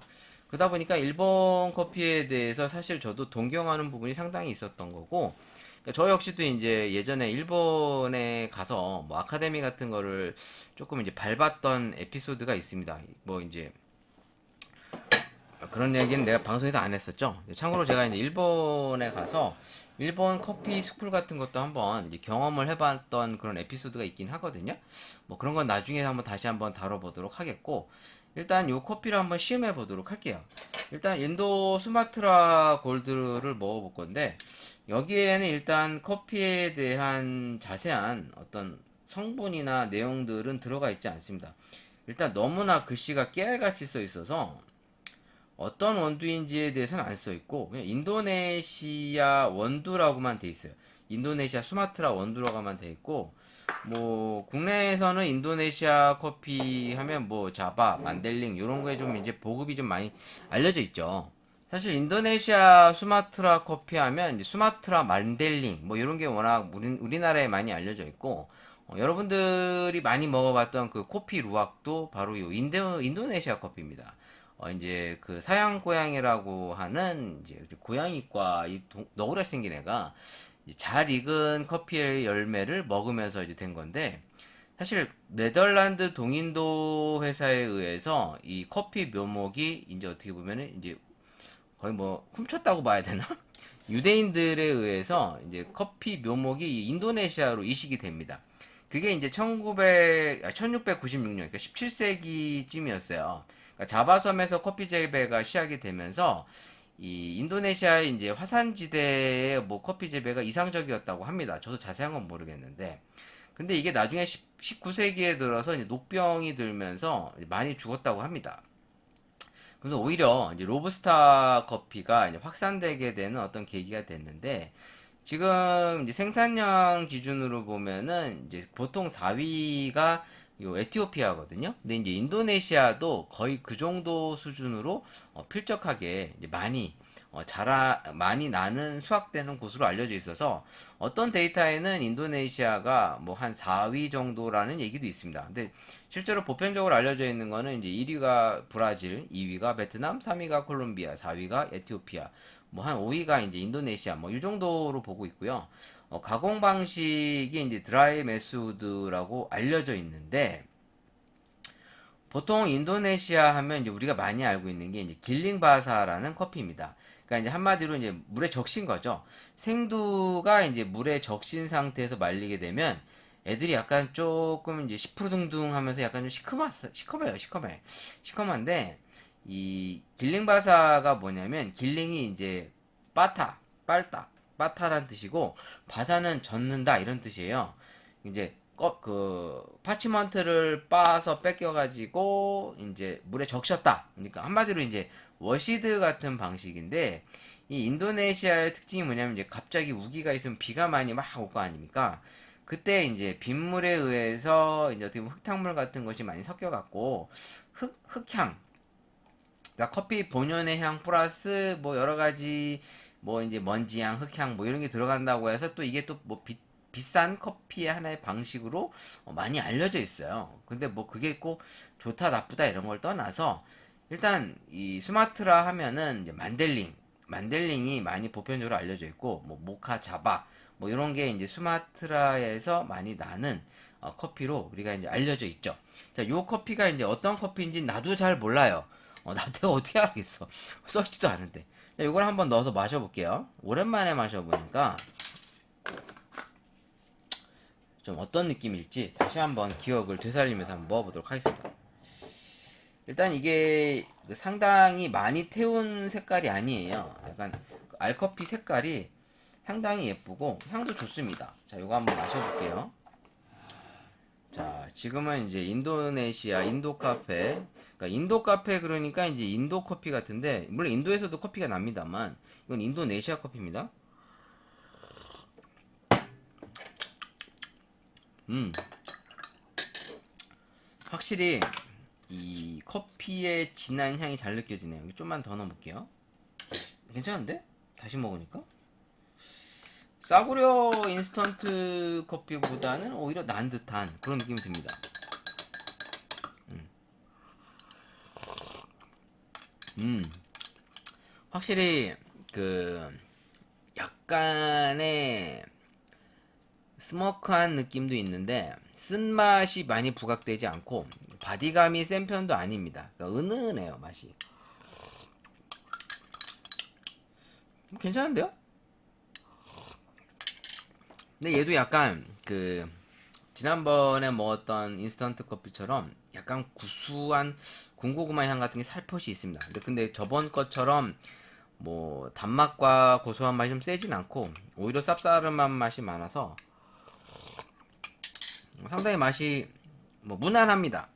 그러다 보니까 일본 커피에 대해서 사실 저도 동경하는 부분이 상당히 있었던 거고 그러니까 저 역시도 이제 예전에 일본에 가서 뭐 아카데미 같은 거를 조금 이제 밟았던 에피소드가 있습니다. 뭐 이제 그런 얘기는 내가 방송에서 안 했었죠. 참고로 제가 이제 일본에 가서 일본 커피 스쿨 같은 것도 한번 이제 경험을 해봤던 그런 에피소드가 있긴 하거든요. 뭐 그런 건 나중에 한번 다시 한번 다뤄보도록 하겠고 일단 요 커피를 한번 시음해 보도록 할게요. 일단 인도 수마트라 골드를 먹어볼 건데 여기에는 일단 커피에 대한 자세한 어떤 성분이나 내용들은 들어가 있지 않습니다. 일단 너무나 글씨가 깨알같이 써 있어서 어떤 원두인지에 대해서는 안 써 있고 그냥 인도네시아 원두라고만 돼 있어요. 인도네시아 수마트라 원두라고만 돼 있고 뭐 국내에서는 인도네시아 커피 하면 뭐 자바, 만델링 이런 거에 좀 이제 보급이 좀 많이 알려져 있죠. 사실 인도네시아 수마트라 커피 하면 이제 수마트라 만델링 뭐 이런 게 워낙 우리나라에 많이 알려져 있고 여러분들이 많이 먹어봤던 그 커피 루악도 바로 이 인도네시아 커피입니다. 이제 그 사양 고양이라고 하는 이제 고양이과 이 너구리 생긴 애가 이제 잘 익은 커피의 열매를 먹으면서 이제 된 건데 사실 네덜란드 동인도 회사에 의해서 이 커피 묘목이 이제 어떻게 보면은 이제 거의 뭐 훔쳤다고 봐야 되나? 유대인들에 의해서 이제 커피 묘목이 인도네시아로 이식이 됩니다. 그게 이제 1696년, 그러니까 17세기쯤이었어요. 그러니까 자바섬에서 커피 재배가 시작이 되면서 이 인도네시아의 이제 화산지대의 뭐 커피 재배가 이상적이었다고 합니다. 저도 자세한 건 모르겠는데. 근데 이게 나중에 19세기에 들어서 이제 녹병이 들면서 많이 죽었다고 합니다. 그래서 오히려 이제 로부스타 커피가 이제 확산되게 되는 어떤 계기가 됐는데 지금 이제 생산량 기준으로 보면은 이제 보통 4위가 요 에티오피아거든요. 근데 이제 인도네시아도 거의 그 정도 수준으로 필적하게 이제 많이 나는 수확되는 곳으로 알려져 있어서 어떤 데이터에는 인도네시아가 뭐 한 4위 정도라는 얘기도 있습니다. 근데 실제로 보편적으로 알려져 있는 거는 이제 1위가 브라질, 2위가 베트남, 3위가 콜롬비아, 4위가 에티오피아, 뭐 한 5위가 이제 인도네시아, 뭐 이 정도로 보고 있고요. 가공 방식이 이제 드라이 메소드라고 알려져 있는데 보통 인도네시아 하면 이제 우리가 많이 알고 있는 게 이제 길링바사라는 커피입니다. 그러니까 이제 한마디로 이제 물에 적신 거죠. 생두가 이제 물에 적신 상태에서 말리게 되면 애들이 약간 조금 이제 시푸둥둥 하면서 약간 좀 시커매요. 시커먼데 이 길링바사가 뭐냐면 길링이 이제 빠타란 뜻이고 바사는 젓는다 이런 뜻이에요. 이제 그 파치먼트를 빻아서 뺏겨가지고 이제 물에 적셨다. 그러니까 한마디로 이제 워시드 같은 방식인데 이 인도네시아의 특징이 뭐냐면 이제 갑자기 우기가 있으면 비가 많이 막 올 거 아닙니까? 그때 이제 빗물에 의해서 이제 어떻게 보면 흙탕물 같은 것이 많이 섞여갖고 흙향, 그러니까 커피 본연의 향 플러스 뭐 여러 가지 뭐 이제 먼지향, 흙향 뭐 이런 게 들어간다고 해서 또 이게 또 뭐 비싼 커피의 하나의 방식으로 많이 알려져 있어요. 근데 뭐 그게 꼭 좋다 나쁘다 이런 걸 떠나서 일단 이 수마트라 하면은 이제 만델링이 많이 보편적으로 알려져 있고 뭐 모카 자바 뭐 이런 게 이제 수마트라에서 많이 나는 커피로 우리가 이제 알려져 있죠. 자, 요 커피가 이제 어떤 커피인지 나도 잘 몰라요. 내가 어떻게 알겠어? 써지도 않은데. 자, 요걸 한번 넣어서 마셔볼게요. 오랜만에 마셔보니까 좀 어떤 느낌일지 다시 한번 기억을 되살리면서 한번 먹어보도록 하겠습니다. 일단 이게 상당히 많이 태운 색깔이 아니에요. 약간 알커피 색깔이 상당히 예쁘고 향도 좋습니다. 자, 요거 한번 마셔볼게요. 자, 지금은 이제 인도네시아 인도 카페, 그러니까 인도 카페 그러니까 이제 인도 커피 같은데 물론 인도에서도 커피가 납니다만 이건 인도네시아 커피입니다. 확실히 이 커피의 진한 향이 잘 느껴지네요. 좀만 더 넣어볼게요. 괜찮은데? 다시 먹으니까 싸구려 인스턴트 커피보다는 오히려 난 듯한 그런 느낌이 듭니다. 확실히 그 약간의 스모크한 느낌도 있는데 쓴맛이 많이 부각되지 않고 바디감이 센 편도 아닙니다. 그러니까 은은해요 맛이. 괜찮은데요? 근데 얘도 약간 그 지난번에 먹었던 인스턴트 커피처럼 약간 구수한 군고구마 향 같은 게 살포시 있습니다. 근데 저번 것처럼 뭐 단맛과 고소한 맛이 좀 세진 않고 오히려 쌉싸름한 맛이 많아서 상당히 맛이 뭐 무난합니다.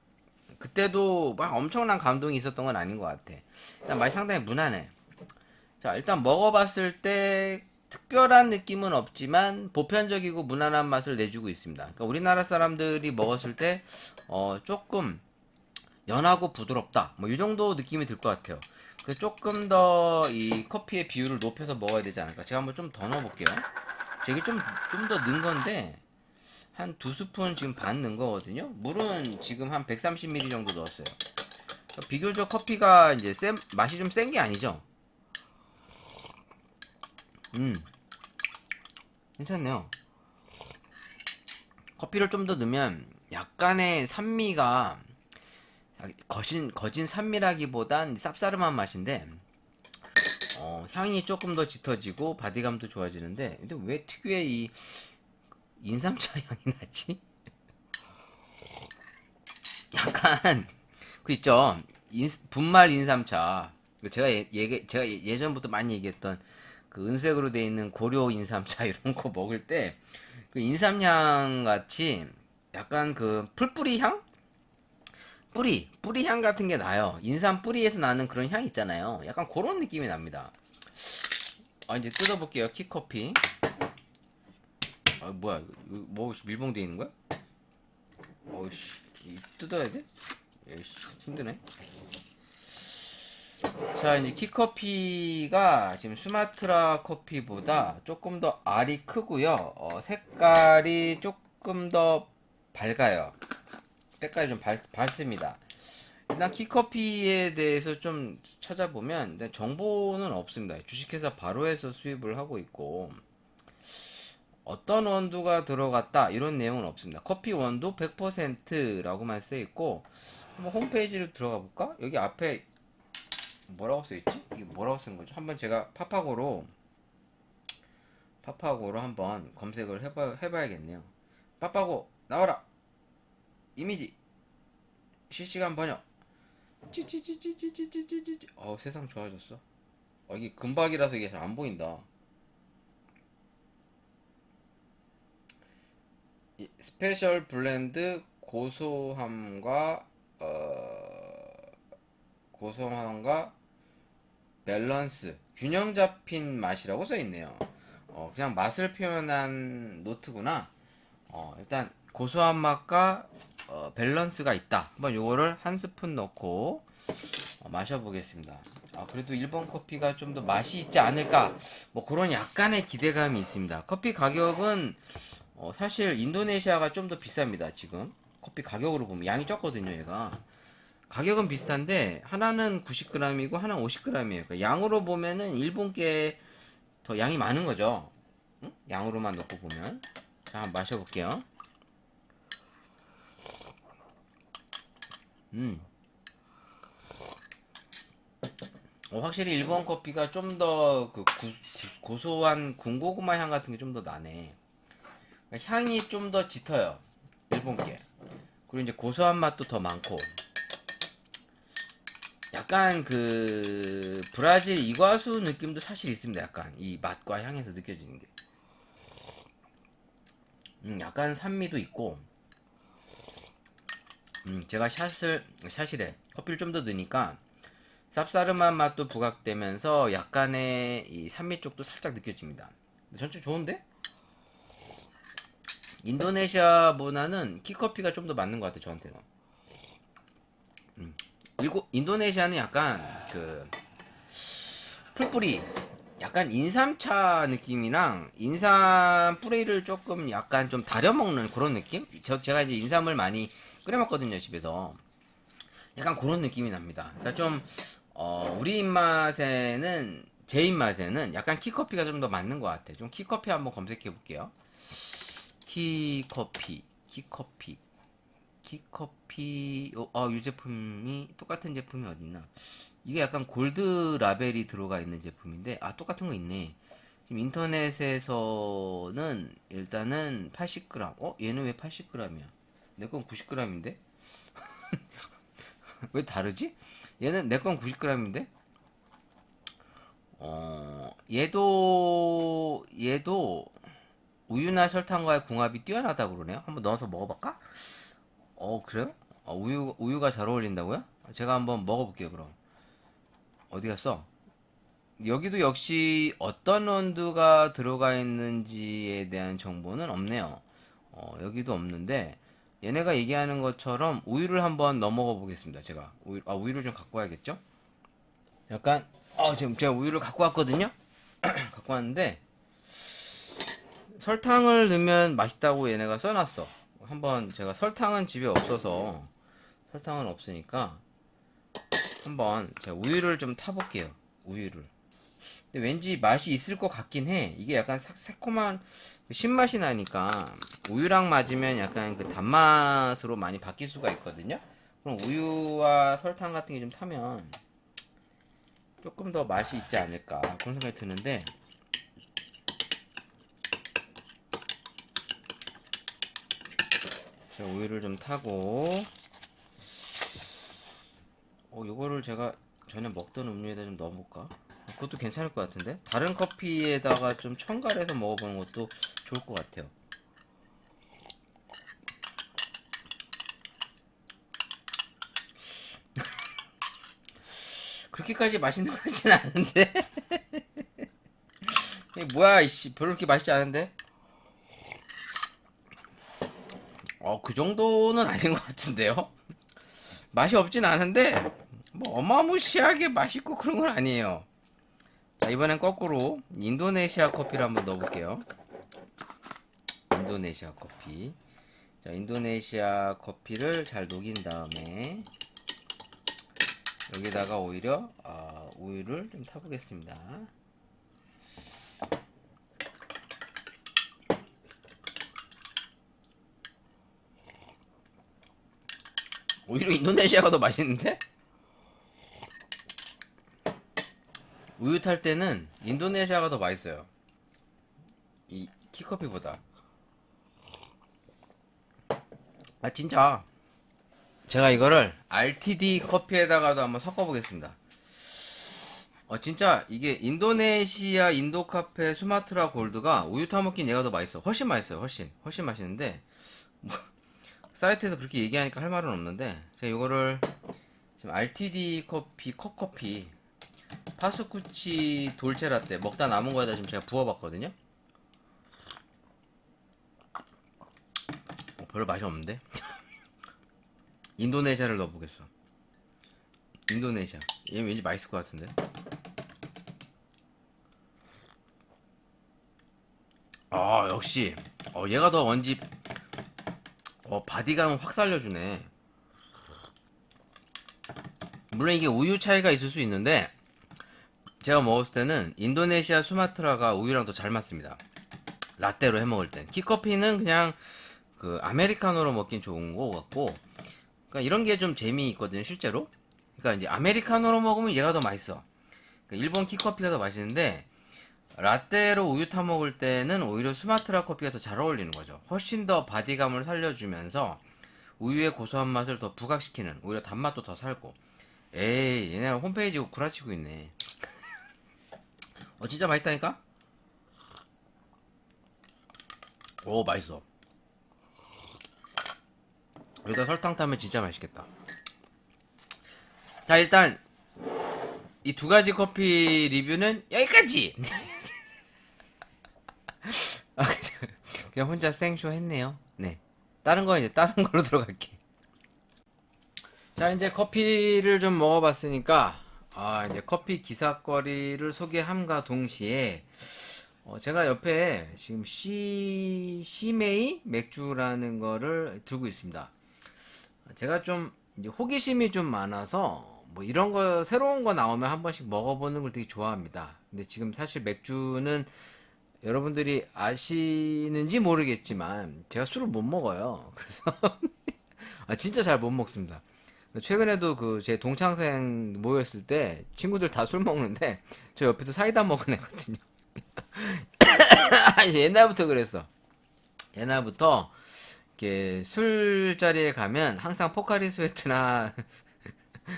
그때도 막 엄청난 감동이 있었던 건 아닌 것 같아. 일단 맛이 상당히 무난해. 자, 일단 먹어봤을 때 특별한 느낌은 없지만 보편적이고 무난한 맛을 내주고 있습니다. 그러니까 우리나라 사람들이 먹었을 때 조금 연하고 부드럽다. 뭐 이 정도 느낌이 들 것 같아요. 그 조금 더 이 커피의 비율을 높여서 먹어야 되지 않을까. 제가 한번 좀 더 넣어볼게요. 이게 좀 더 넣은 건데 한 2스푼 지금 반 넣은 거거든요. 물은 지금 한 130ml 정도 넣었어요. 비교적 커피가 이제 맛이 좀 센 게 아니죠. 괜찮네요. 커피를 좀 더 넣으면 약간의 산미가 거진 산미라기보단 쌉싸름한 맛인데 향이 조금 더 짙어지고 바디감도 좋아지는데 근데 왜 특유의 이 인삼차 향이 나지? 약간 그 있죠. 분말 인삼차. 제가 예전부터 많이 얘기했던 그 은색으로 돼 있는 고려 인삼차 이런 거 먹을 때 그 인삼향 같이 약간 그 풀뿌리 향? 뿌리 향 같은 게 나요. 인삼 뿌리에서 나는 그런 향 있잖아요. 약간 그런 느낌이 납니다. 이제 뜯어볼게요. 키커피. 뭐야 이거 뭐 밀봉돼 있는 거야? 어이씨 뜯어야 돼? 에이씨 힘드네. 자, 이제 키커피가 지금 수마트라 커피보다 조금 더 알이 크고요. 색깔이 조금 더 밝아요. 색깔이 좀 밝습니다. 일단 키커피에 대해서 좀 찾아보면 일단 정보는 없습니다. 주식회사 바로에서 수입을 하고 있고 어떤 원두가 들어갔다 이런 내용은 없습니다. 커피 원두 100%라고만 써 있고 한번 홈페이지를 들어가 볼까? 여기 앞에 뭐라고 써 있지? 이게 뭐라고 쓴 거죠? 한번 제가 파파고로 한번 검색을 해봐야겠네요. 파파고 나와라. 이미지 실시간 번역. 찌찌찌찌찌찌찌찌찌. 세상 좋아졌어. 이게 금박이라서 이게 잘 안 보인다. 스페셜 블렌드 고소함과 밸런스 균형 잡힌 맛이라고 써 있네요. 그냥 맛을 표현한 노트구나. 일단 고소한 맛과 밸런스가 있다. 한번 요거를 한 스푼 넣고 마셔보겠습니다. 그래도 일본 커피가 좀 더 맛이 있지 않을까 뭐 그런 약간의 기대감이 있습니다. 커피 가격은 사실 인도네시아가 좀 더 비쌉니다. 지금 커피 가격으로 보면 양이 적거든요. 얘가 가격은 비슷한데 하나는 90g이고 하나는 50g이에요. 그러니까 양으로 보면은 일본 게 더 양이 많은 거죠. 응? 양으로만 놓고 보면. 자, 한번 마셔볼게요. 음. 확실히 일본 커피가 좀 더 그 고소한 군고구마 향 같은 게 좀 더 나네. 그러니까 향이 좀 더 짙어요. 일본 게. 그리고 이제 고소한 맛도 더 많고. 약간 그 브라질 이과수 느낌도 사실 있습니다. 약간 이 맛과 향에서 느껴지는 게. 약간 산미도 있고. 제가 샷이래. 커피를 좀 더 넣으니까 쌉싸름한 맛도 부각되면서 약간의 이 산미 쪽도 살짝 느껴집니다. 전체 좋은데? 인도네시아보다는 키커피가 좀 더 맞는 것 같아, 저한테는. 그리고 인도네시아는 약간 그 풀뿌리, 약간 인삼차 느낌이랑 인삼 뿌리를 조금 약간 좀 다려 먹는 그런 느낌? 제가 이제 인삼을 많이 끓여 먹거든요, 집에서. 약간 그런 느낌이 납니다. 그러니까 좀 우리 입맛에는 제 입맛에는 약간 키커피가 좀 더 맞는 것 같아. 좀 키커피 한번 검색해 볼게요. 키커피. 이 제품이 똑같은 제품이 어디 있나? 이게 약간 골드 라벨이 들어가 있는 제품인데, 똑같은 거 있네. 지금 인터넷에서는 일단은 80g. 얘는 왜 80g이야? 내 건 90g인데? 왜 다르지? 얘는 내 건 90g인데? 얘도 우유나 설탕과의 궁합이 뛰어나다고 그러네요. 한번 넣어서 먹어볼까? 그래요? 우유가 잘 어울린다고요? 제가 한번 먹어볼게요, 그럼. 어디 갔어? 여기도 역시 어떤 원두가 들어가 있는지에 대한 정보는 없네요. 여기도 없는데, 얘네가 얘기하는 것처럼 우유를 한번 넣어 먹어 보겠습니다. 제가. 우유를 좀 갖고 와야겠죠? 약간, 지금 제가 우유를 갖고 왔거든요? 갖고 왔는데, 설탕을 넣으면 맛있다고 얘네가 써놨어. 한번 제가 설탕은 집에 없어서, 설탕은 없으니까, 한번 제가 우유를 좀 타볼게요. 우유를. 근데 왠지 맛이 있을 것 같긴 해. 이게 약간 새콤한 신맛이 나니까 우유랑 맞으면 약간 그 단맛으로 많이 바뀔 수가 있거든요. 그럼 우유와 설탕 같은 게 좀 타면 조금 더 맛이 있지 않을까 그런 생각이 드는데, 자, 우유를 좀 타고 요거를 제가 전에 먹던 음료에다 좀 넣어볼까? 그것도 괜찮을 것 같은데? 다른 커피에다가 좀 첨가해서 먹어보는 것도 좋을 것 같아요. 그렇게까지 맛있는 것 같진 않은데? 이게 뭐야, 이씨. 별로 그렇게 맛있지 않은데? 그 정도는 아닌 것 같은데요? 맛이 없진 않은데, 뭐, 어마무시하게 맛있고 그런 건 아니에요. 자, 이번엔 거꾸로 인도네시아 커피를 한번 넣어볼게요. 인도네시아 커피. 자, 인도네시아 커피를 잘 녹인 다음에 여기다가 오히려 우유를 좀 타보겠습니다. 오히려 인도네시아가 더 맛있는데? 우유 탈 때는 인도네시아가 더 맛있어요. 이 티커피보다. 진짜 제가 이거를 RTD 커피에다가도 한번 섞어보겠습니다. 진짜 이게 인도네시아 인도카페 수마트라 골드가 우유 타먹긴 얘가 더 맛있어. 훨씬 맛있어요. 훨씬 맛있는데 뭐, 사이트에서 그렇게 얘기하니까 할 말은 없는데, 제가 이거를 지금 RTD 커피 컵커피 파스쿠치 돌체라떼 먹다 남은 거에다 지금 제가 부어봤거든요. 별로 맛이 없는데? 인도네시아를 넣어보겠어. 인도네시아. 얘 왠지 맛있을 것 같은데? 역시 얘가 더 원집 바디감은 확 살려주네. 물론 이게 우유 차이가 있을 수 있는데 제가 먹었을 때는 인도네시아 수마트라가 우유랑 더 잘 맞습니다. 라떼로 해 먹을 땐. 키커피는 그냥 그 아메리카노로 먹긴 좋은 거 같고, 그러니까 이런 게 좀 재미있거든요, 실제로. 그러니까 이제 아메리카노로 먹으면 얘가 더 맛있어. 그러니까 일본 키커피가 더 맛있는데 라떼로 우유 타 먹을 때는 오히려 수마트라 커피가 더 잘 어울리는 거죠. 훨씬 더 바디감을 살려주면서 우유의 고소한 맛을 더 부각시키는, 오히려 단맛도 더 살고. 에이, 얘네 홈페이지 구라치고 있네. 진짜 맛있다니까? 오, 맛있어. 여기다 설탕 타면 진짜 맛있겠다. 자, 일단 이 두 가지 커피 리뷰는 여기까지. 그냥 혼자 생쇼 했네요. 네. 다른 거 이제 다른 걸로 들어갈게. 자, 이제 커피를 좀 먹어봤으니까 이제 커피 기사거리를 소개함과 동시에 제가 옆에 지금 시메이 맥주라는 거를 들고 있습니다. 제가 좀 이제 호기심이 좀 많아서 뭐 이런 거 새로운 거 나오면 한 번씩 먹어보는 걸 되게 좋아합니다. 근데 지금 사실 맥주는 여러분들이 아시는지 모르겠지만 제가 술을 못 먹어요. 그래서 진짜 잘 못 먹습니다. 최근에도 그 제 동창생 모였을 때 친구들 다 술 먹는데 저 옆에서 사이다 먹은 애거든요. 옛날부터 그랬어. 옛날부터 이렇게 술자리에 가면 항상 포카리 스웨트나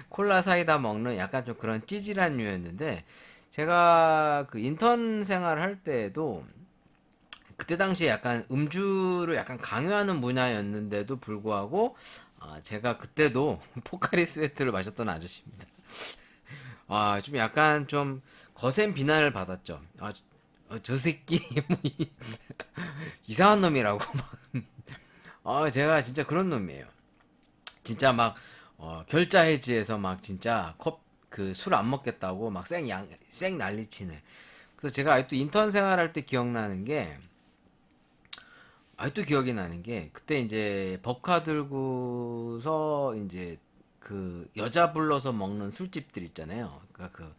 콜라 사이다 먹는 약간 좀 그런 찌질한 류였는데, 제가 그 인턴 생활 할 때도 그때 당시에 약간 음주를 약간 강요하는 문화였는데도 불구하고 제가 그때도 포카리 스웨트를 마셨던 아저씨입니다. 좀 약간 좀 거센 비난을 받았죠. 저 새끼 뭐 이상한 놈이라고 막. 제가 진짜 그런 놈이에요. 진짜 막 결자 해지해서 막 진짜 그 술 안 먹겠다고 막 쌩 난리치네. 그래서 제가 아직도 인턴 생활할 때 기억나는 게, 아직도 기억이 나는 게, 그때 이제 법카 들고서 이제 그 여자 불러서 먹는 술집들 있잖아요. 그러니까 그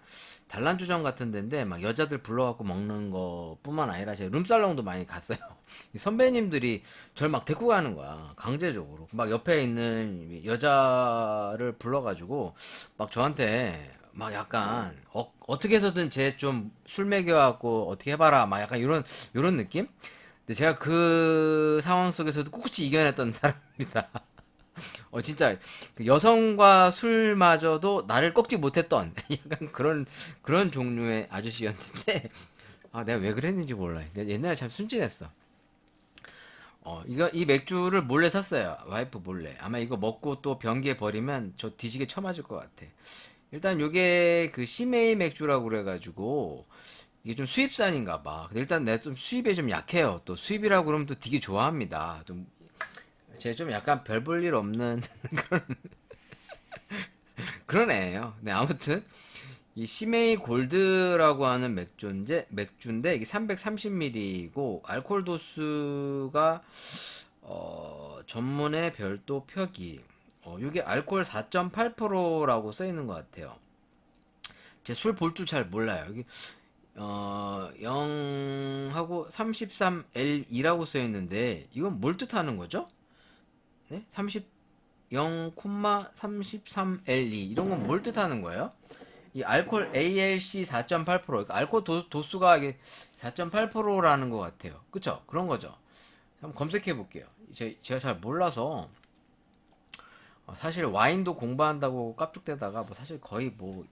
단란주점 같은 데인데 막 여자들 불러갖고 먹는 거뿐만 아니라 제가 룸살롱도 많이 갔어요. 이 선배님들이 저를 막 데리고 가는 거야, 강제적으로. 막 옆에 있는 여자를 불러가지고 막 저한테 막 약간 어떻게 해서든 쟤 좀 술 먹여갖고 어떻게 해봐라, 막 약간 이런 느낌? 근데 제가 그 상황 속에서도 꿋꿋이 이겨냈던 사람입니다. 진짜 그 여성과 술마저도 나를 꺾지 못했던 약간 그런 종류의 아저씨였는데, 내가 왜 그랬는지 몰라. 내가 옛날에 참 순진했어. 이 맥주를 몰래 샀어요. 와이프 몰래. 아마 이거 먹고 또 변기에 버리면 저 뒤지게 쳐맞을 것 같아. 일단 요게 그 시메이 맥주라고 그래가지고 이게 좀 수입산인가 봐. 근데 일단 내가 좀 수입에 좀 약해요. 또 수입이라고 그러면 또 되게 좋아합니다. 제 좀 약간 별 볼 일 없는 그런 애예요. 네, 아무튼 이 시메이 골드라고 하는 맥주인데 이게 330ml이고 알코올 도수가 전문의 별도 표기. 이게 알코올 4.8%라고 써 있는 것 같아요. 제 술 볼 줄 잘 몰라요. 여기 0하고 33L2라고 써 있는데 이건 뭘 뜻하는 거죠? 네? 0,33L2 이런 건 뭘 뜻하는 거예요? 이 알콜 ALC 4.8%, 그러니까 알코올 도수가 이게 4.8%라는 것 같아요. 그쵸? 그런 거죠. 한번 검색해 볼게요. 제가 잘 몰라서 사실 와인도 공부한다고 깝죽대다가 뭐 사실 거의 뭐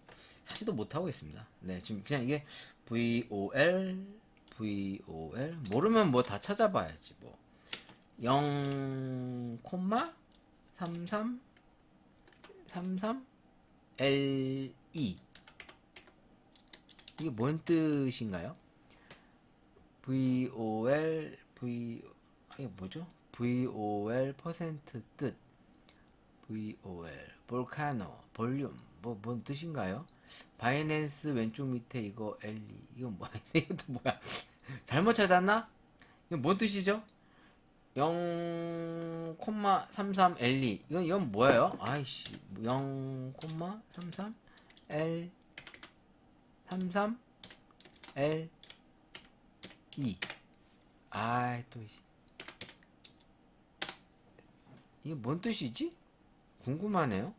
사실도 못 하고 있습니다. 네, 지금 그냥 이게 VOL 모르면 뭐 다 찾아봐야지 뭐. 0,33 L2 이게 뭔 뜻인가요? 이게 뭐죠? VOL 퍼센트 뜻. VOL 볼카노 볼륨 뭔 뜻인가요? 바이낸스 왼쪽 밑에 이거 L2 이건 뭐야? 이것도 뭐야? 잘못 찾았나? 이건 뭔 뜻이죠? 0,33L2 이건 뭐예요? 아이씨 0,33L 33L 2 아이 또 이게 뭔 뜻이지? 궁금하네요.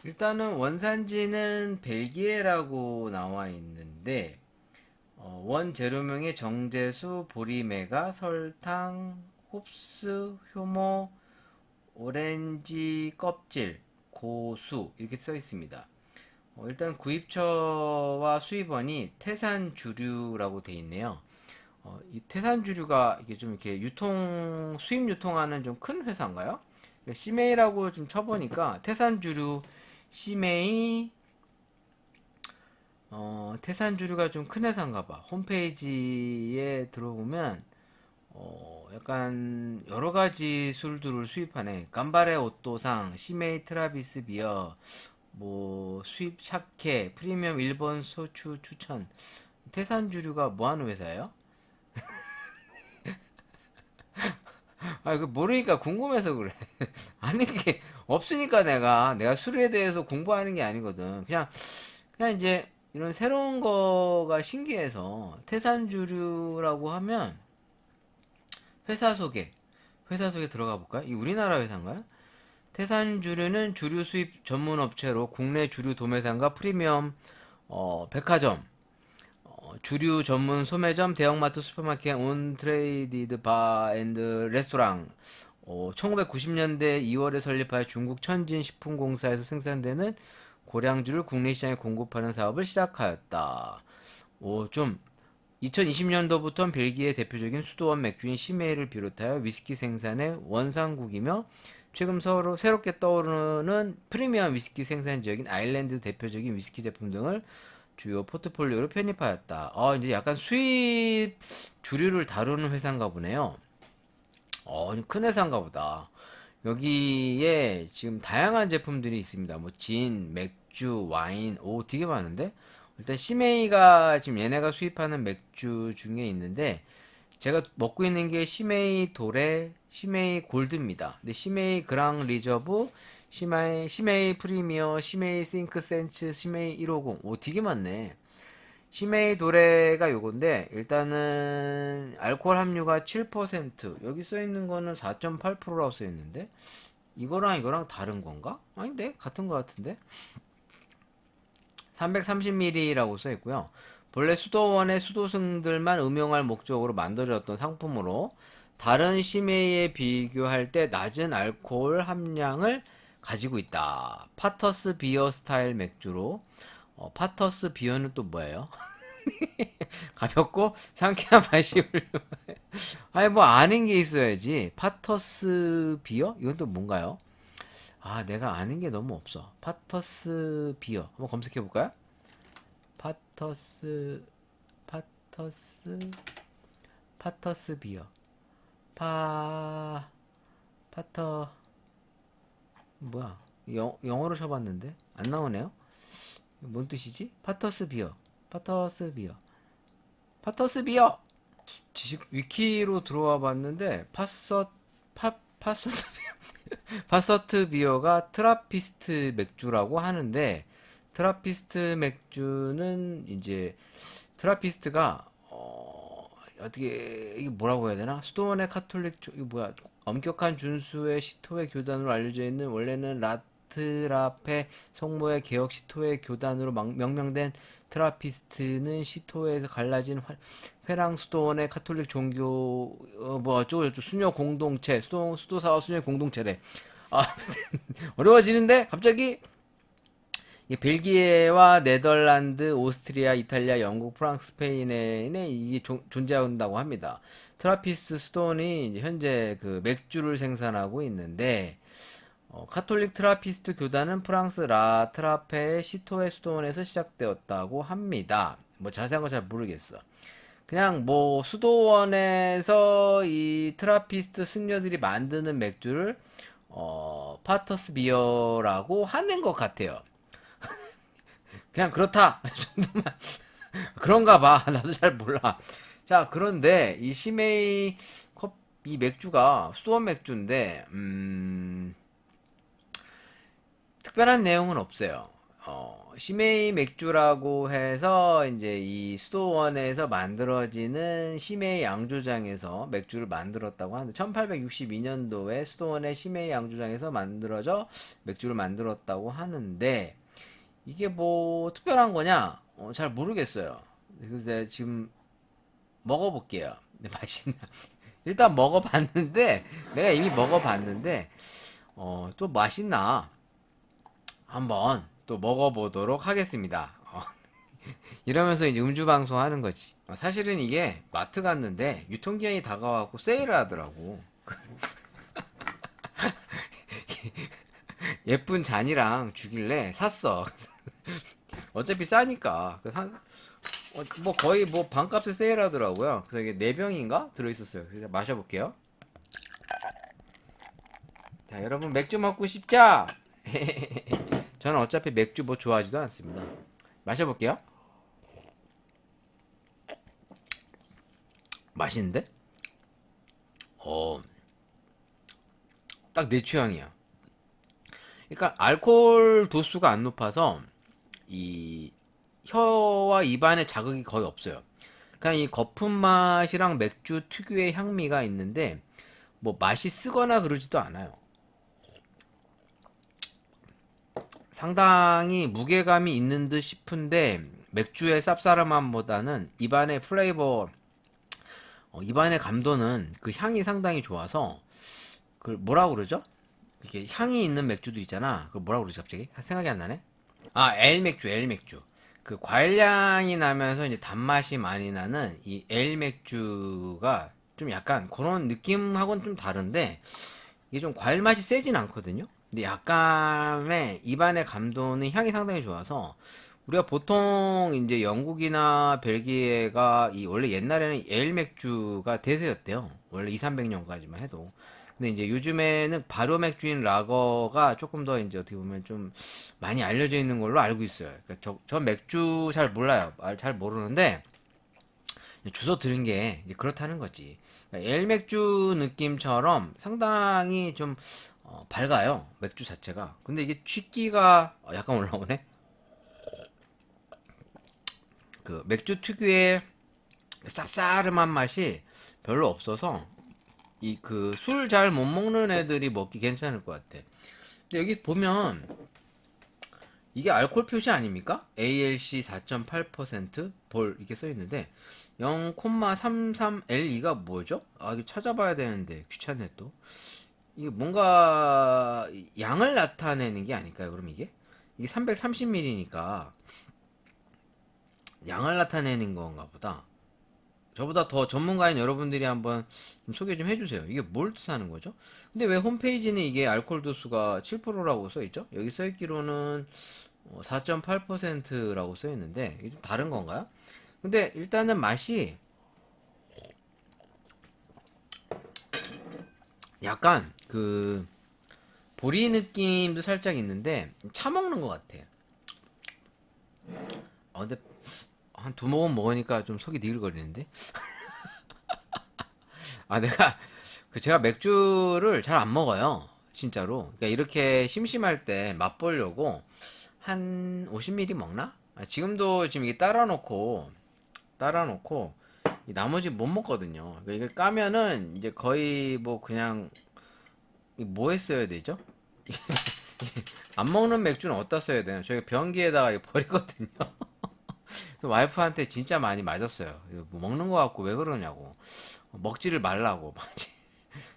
일단은 원산지는 벨기에라고 나와 있는데 원재료명에 정제수, 보리메가, 설탕, 홉스, 효모, 오렌지 껍질, 고수 이렇게 써 있습니다. 일단 구입처와 수입원이 태산주류라고 돼 있네요. 이 태산주류가 이게 좀 이렇게 수입 유통하는 좀 큰 회사인가요? 시메이라고 좀 쳐보니까 태산주류, 시메이, 태산주류가 좀 큰 회사인가 봐. 홈페이지에 들어보면 약간 여러 가지 술들을 수입하네. 감바레 오또상, 시메이 트라비스 비어, 뭐 수입 샤케, 프리미엄 일본 소주 추천. 태산주류가 뭐 하는 회사예요? 아, 그 모르니까 궁금해서 그래. 아는 게 없으니까 내가 술에 대해서 공부하는 게 아니거든. 그냥 이제 이런 새로운 거가 신기해서 태산주류라고 하면 회사 소개 들어가 볼까요? 이 우리나라 회사인가요? 태산주류는 주류 수입 전문 업체로 국내 주류 도매상과 프리미엄 백화점, 주류 전문 소매점, 대형마트, 슈퍼마켓, 온트레이디드 바 앤드 레스토랑, 1990년대 2월에 설립하여 중국 천진식품공사에서 생산되는 고량주를 국내 시장에 공급하는 사업을 시작하였다. 좀 2020년도부터는 벨기에 대표적인 수도원 맥주인 시메이를 비롯하여 위스키 생산의 원상국이며 최근 새롭게 떠오르는 프리미엄 위스키 생산 지역인 아일랜드 대표적인 위스키 제품 등을 주요 포트폴리오로 편입하였다. 이제 약간 수입 주류를 다루는 회사인가 보네요. 큰 회사인가 보다. 여기에 지금 다양한 제품들이 있습니다. 뭐 진, 맥주, 와인, 되게 많은데? 일단 시메이가 지금 얘네가 수입하는 맥주 중에 있는데 제가 먹고 있는 게 시메이 도레, 시메이 골드입니다. 근데 시메이 그랑 리저브, 시메이 프리미어, 시메이 싱크 센츠, 시메이 150. 되게 많네. 시메이 도레가 요건데 일단은 알코올 함유가 7%. 여기 써 있는 거는 4.8%라고 써 있는데 이거랑 다른 건가? 아닌데 같은 거 같은데. 330ml라고 써 있고요. 본래 수도원의 수도승들만 음용할 목적으로 만들어졌던 상품으로 다른 시메이에 비교할 때 낮은 알코올 함량을 가지고 있다. 파터스 비어 스타일 맥주로 파터스 비어는 또 뭐예요? 가볍고 상쾌한 맛이 아니 뭐 아는 게 있어야지. 파터스 비어? 이건 또 뭔가요? 내가 아는 게 너무 없어. 파터스 비어 한번 검색해 볼까요? 파터스 파터스 파터스 비어 파터 뭐야? 영어로 쳐봤는데 안 나오네요. 뭔 뜻이지? 파터스 비어 파터스 비어 지식 위키로 들어와 봤는데 파서트 파서트 비어가 트라피스트 맥주라고 하는데 트라피스트 맥주는 이제 트라피스트가 어떻게 이게 뭐라고 해야 되나? 수도원의 카톨릭 이거 뭐야? 엄격한 준수의 시토의 교단으로 알려져 있는 원래는 라트라페 성모의 개혁 시토의 교단으로 명명된 트라피스트는 시토에서 갈라진 회랑 수도원의 카톨릭 종교 뭐 어쩌고 수녀 공동체 수도사와 수녀 공동체래. 아 어려워지는데 갑자기 벨기에와 네덜란드, 오스트리아, 이탈리아, 영국, 프랑스, 스페인에 이게 존재한다고 합니다. 트라피스 수도원이 이제 현재 그 맥주를 생산하고 있는데 카톨릭 트라피스트 교단은 프랑스 라트라페의 시토의 수도원에서 시작되었다고 합니다. 뭐 자세한 거 잘 모르겠어. 그냥 뭐 수도원에서 이 트라피스트 승려들이 만드는 맥주를 파터스 비어라고 하는 것 같아요. 그냥 그렇다 정도만 그런가 봐. 나도 잘 몰라. 자, 그런데 이 시메이 이 맥주가 수도원 맥주인데 특별한 내용은 없어요. 시메이 맥주라고 해서 이제 이 수도원에서 만들어지는 시메이 양조장에서 맥주를 만들었다고 하는데 1862년도에 수도원의 시메이 양조장에서 만들어져 맥주를 만들었다고 하는데 이게 뭐 특별한 거냐? 잘 모르겠어요. 근데 지금 먹어볼게요. 근데 맛있나? 일단 먹어봤는데 내가 이미 먹어봤는데 또 맛있나? 한번 또 먹어보도록 하겠습니다. 이러면서 이제 음주 방송 하는 거지. 사실은 이게 마트 갔는데 유통기한이 다가와갖고 세일을 하더라고. 예쁜 잔이랑 주길래 샀어. 어차피 싸니까. 뭐 거의 뭐 반값에 세일하더라고요. 그래서 이게 4병인가 들어있었어요. 그래서 마셔볼게요. 자, 여러분 맥주 먹고 싶죠? 저는 어차피 맥주 뭐 좋아하지도 않습니다. 마셔볼게요. 맛있는데? 딱 내 취향이야. 그러니까 알코올 도수가 안 높아서 이 혀와 입안에 자극이 거의 없어요. 그냥 이 거품 맛이랑 맥주 특유의 향미가 있는데 뭐 맛이 쓰거나 그러지도 않아요. 상당히 무게감이 있는 듯 싶은데 맥주의 쌉싸름함보다는 입안의 플레이버, 입안의 감도는 그 향이 상당히 좋아서 그걸 뭐라 그러죠? 이렇게 향이 있는 맥주도 있잖아. 그걸 뭐라 그러지 갑자기? 생각이 안 나네. 아, 엘 맥주. 그 과일향이 나면서 이제 단맛이 많이 나는 이 엘 맥주가 좀 약간 그런 느낌하고는 좀 다른데 이게 좀 과일 맛이 세진 않거든요. 근데 약간의 입안의 감도는 향이 상당히 좋아서 우리가 보통 이제 영국이나 벨기에가 이 원래 옛날에는 에일 맥주가 대세였대요. 원래 2, 300년까지만 해도. 근데 이제 요즘에는 발효 맥주인 라거가 조금 더 이제 어떻게 보면 좀 많이 알려져 있는 걸로 알고 있어요. 그러니까 저 맥주 잘 몰라요. 잘 모르는데 주워 들은 게 이제 그렇다는 거지. 그러니까 에일 맥주 느낌처럼 상당히 좀 밝아요. 맥주 자체가. 근데 이게 취기가 약간 올라오네. 그 맥주 특유의 쌉싸름한 맛이 별로 없어서 이 그 술 잘 못 먹는 애들이 먹기 괜찮을 것 같아. 근데 여기 보면 이게 알코올 표시 아닙니까? ALC 4.8%볼 이렇게 써 있는데 0,33L2가 뭐죠? 아, 이거 찾아봐야 되는데 귀찮네 또. 이게 뭔가 양을 나타내는 게 아닐까요? 그럼 이게 330ml니까 양을 나타내는 건가 보다. 저보다 더 전문가인 여러분들이 한번 좀 소개 좀 해주세요. 이게 뭘 뜻하는 거죠? 근데 왜 홈페이지는 이게 알코올 도수가 7%라고 써있죠? 여기 써있기로는 4.8%라고 써있는데 이게 좀 다른 건가요? 근데 일단은 맛이 약간 그 보리 느낌도 살짝 있는데 차 먹는 것 같아. 근데 한 두 모금 먹으니까 좀 속이 니글거리는데? 제가 맥주를 잘 안 먹어요. 진짜로. 그러니까 이렇게 심심할 때 맛보려고 한 50ml 먹나? 지금도 지금 이게 따라놓고 이 나머지 못 먹거든요. 그러니까 이게 까면은 이제 거의 뭐 그냥 뭐 했어야 되죠? 안 먹는 맥주는 어디다 써야 되나? 저희가 변기에다가 이거 버리거든요. 와이프한테 진짜 많이 맞았어요. 뭐 먹는 거 같고 왜 그러냐고. 먹지를 말라고.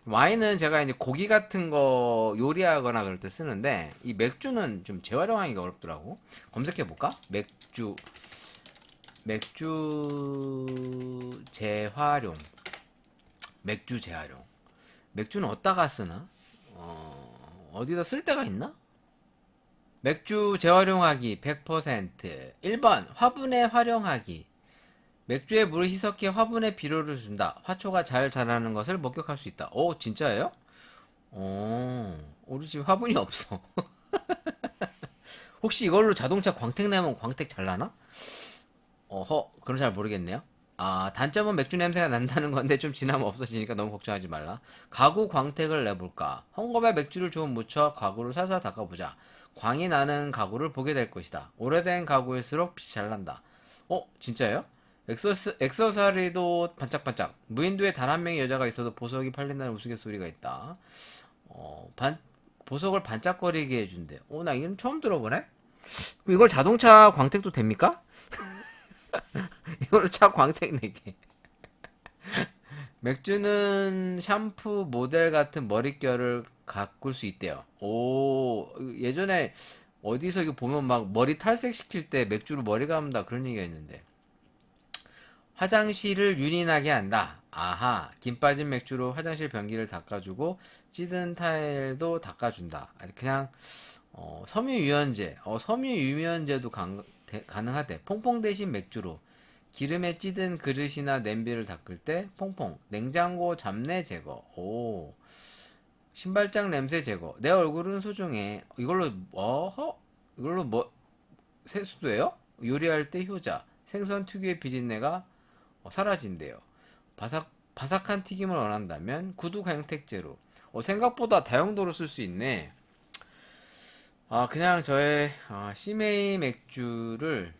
와인은 제가 이제 고기 같은 거 요리하거나 그럴 때 쓰는데 이 맥주는 좀 재활용하기가 어렵더라고. 검색해 볼까? 맥주 재활용. 맥주 재활용. 맥주는 어디다가 쓰나? 어디다 쓸 데가 있나? 맥주 재활용하기 100%. 1번 화분에 활용하기. 맥주에 물을 희석해 화분에 비료를 준다. 화초가 잘 자라는 것을 목격할 수 있다. 오, 진짜예요? 우리 집 화분이 없어. 혹시 이걸로 자동차 광택 내면 광택 잘 나나? 그건 잘 모르겠네요. 단점은 맥주 냄새가 난다는 건데 좀 지나면 없어지니까 너무 걱정하지 말라. 가구 광택을 내볼까? 헝겊에 맥주를 좀 묻혀 가구를 살살 닦아보자. 광이 나는 가구를 보게 될 것이다. 오래된 가구일수록 빛이 잘 난다. 진짜예요? 액세서리도 반짝반짝. 무인도에 단 한 명의 여자가 있어도 보석이 팔린다는 우스갯소리가 있다. 어, 반, 보석을 반짝거리게 해준대. 나 이건 처음 들어보네? 이걸 자동차 광택도 됩니까? 이걸로 차 광택 내게. 맥주는 샴푸 모델 같은 머릿결을 가꿀 수 있대요. 예전에 어디서 이거 보면 막 머리 탈색시킬 때 맥주로 머리 감다 그런 얘기가 있는데. 화장실을 윤이 나게 한다. 아하, 김 빠진 맥주로 화장실 변기를 닦아주고 찌든 타일도 닦아준다. 그냥 섬유유연제, 섬유유연제도 가능하대. 퐁퐁 대신 맥주로 기름에 찌든 그릇이나 냄비를 닦을 때 퐁퐁. 냉장고 잡내 제거. 신발장 냄새 제거. 내 얼굴은 소중해. 이걸로 세수도예요? 요리할 때 효자. 생선 특유의 비린내가 사라진대요. 바삭한 튀김을 원한다면 구두 강택제로. 생각보다 다용도로 쓸 수 있네. 그냥 저의 시메이 맥주를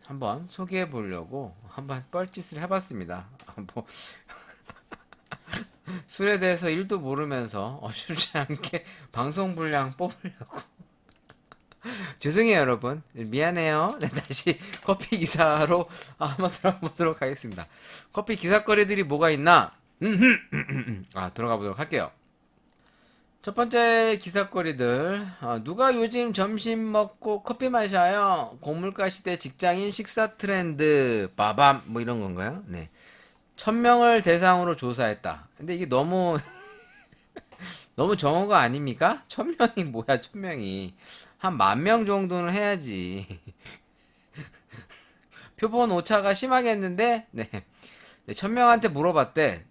한번 소개해 보려고 한번 뻘짓을 해봤습니다. 뭐 술에 대해서 1도 모르면서 어줍지 않게 방송 분량 뽑으려고. 죄송해요 여러분, 미안해요. 네, 다시 커피 기사로 한번 들어보도록 하겠습니다. 커피 기사거리들이 뭐가 있나? 들어가 보도록 할게요. 첫 번째 기사거리들. 누가 요즘 점심 먹고 커피 마셔요? 고물가 시대 직장인 식사 트렌드 빠밤 뭐 이런 건가요? 네. 1000명을 대상으로 조사했다. 근데 이게 너무 너무 적은 거 아닙니까? 1000명이 뭐야, 1000명이. 한 10,000명 정도는 해야지. 표본 오차가 심하겠는데? 네. 1000명한테 물어봤대.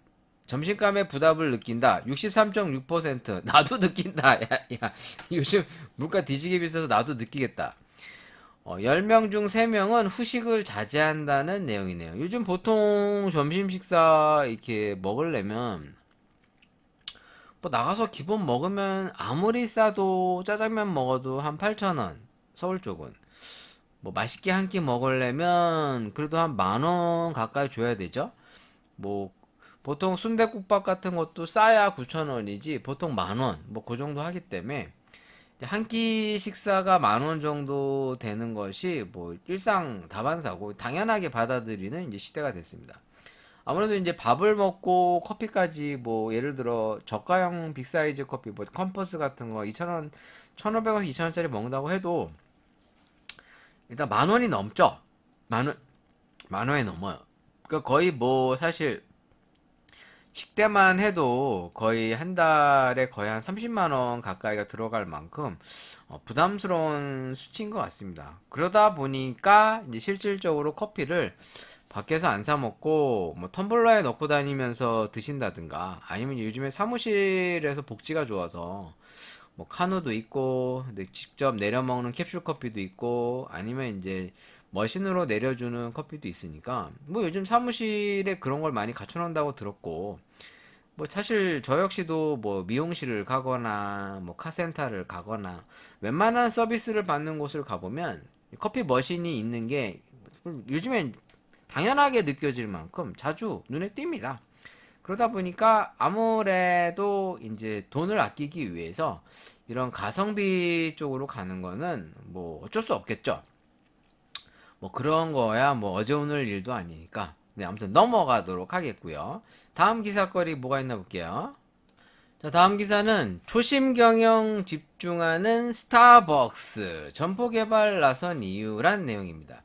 점심감에 부담을 느낀다. 63.6%. 나도 느낀다. 야. 요즘 물가 뒤지게 비싸서 나도 느끼겠다. 10명 중 3명은 후식을 자제한다는 내용이네요. 요즘 보통 점심 식사 이렇게 먹으려면 뭐 나가서 기본 먹으면 아무리 싸도 짜장면 먹어도 한 8,000원. 서울 쪽은. 뭐 맛있게 한 끼 먹으려면 그래도 한 10,000원 가까이 줘야 되죠. 뭐 보통 순댓국밥 같은 것도 싸야 9,000원이지 보통 10,000원 뭐 그 정도 하기 때문에 한 끼 식사가 10,000원 정도 되는 것이 뭐 일상 다반사고 당연하게 받아들이는 이제 시대가 됐습니다. 아무래도 이제 밥을 먹고 커피까지 뭐 예를 들어 저가형 빅사이즈 커피 뭐 컴퍼스 같은 거 2,000원, 1,500원, 2,000원짜리 먹는다고 해도 일단 10,000원이 넘죠. 만 원이 넘어요. 그러니까 거의 뭐 사실 식대만 해도 거의 한 달에 거의 한 30만 원 가까이가 들어갈 만큼 부담스러운 수치인 것 같습니다. 그러다 보니까 이제 실질적으로 커피를 밖에서 안 사 먹고 뭐 텀블러에 넣고 다니면서 드신다든가 아니면 요즘에 사무실에서 복지가 좋아서 뭐 카누도 있고 직접 내려 먹는 캡슐 커피도 있고 아니면 이제 머신으로 내려주는 커피도 있으니까 뭐 요즘 사무실에 그런 걸 많이 갖춰 놓는다고 들었고 뭐 사실 저 역시도 뭐 미용실을 가거나 뭐 카센터를 가거나 웬만한 서비스를 받는 곳을 가보면 커피 머신이 있는 게 요즘엔 당연하게 느껴질 만큼 자주 눈에 띕니다. 그러다 보니까 아무래도 이제 돈을 아끼기 위해서 이런 가성비 쪽으로 가는 거는 뭐 어쩔 수 없겠죠. 뭐 그런 거야 뭐 어제 오늘 일도 아니니까. 네, 아무튼 넘어가도록 하겠고요. 다음 기사거리 뭐가 있나 볼게요. 자, 다음 기사는 초심 경영 집중하는 스타벅스 점포 개발 나선 이유란 내용입니다.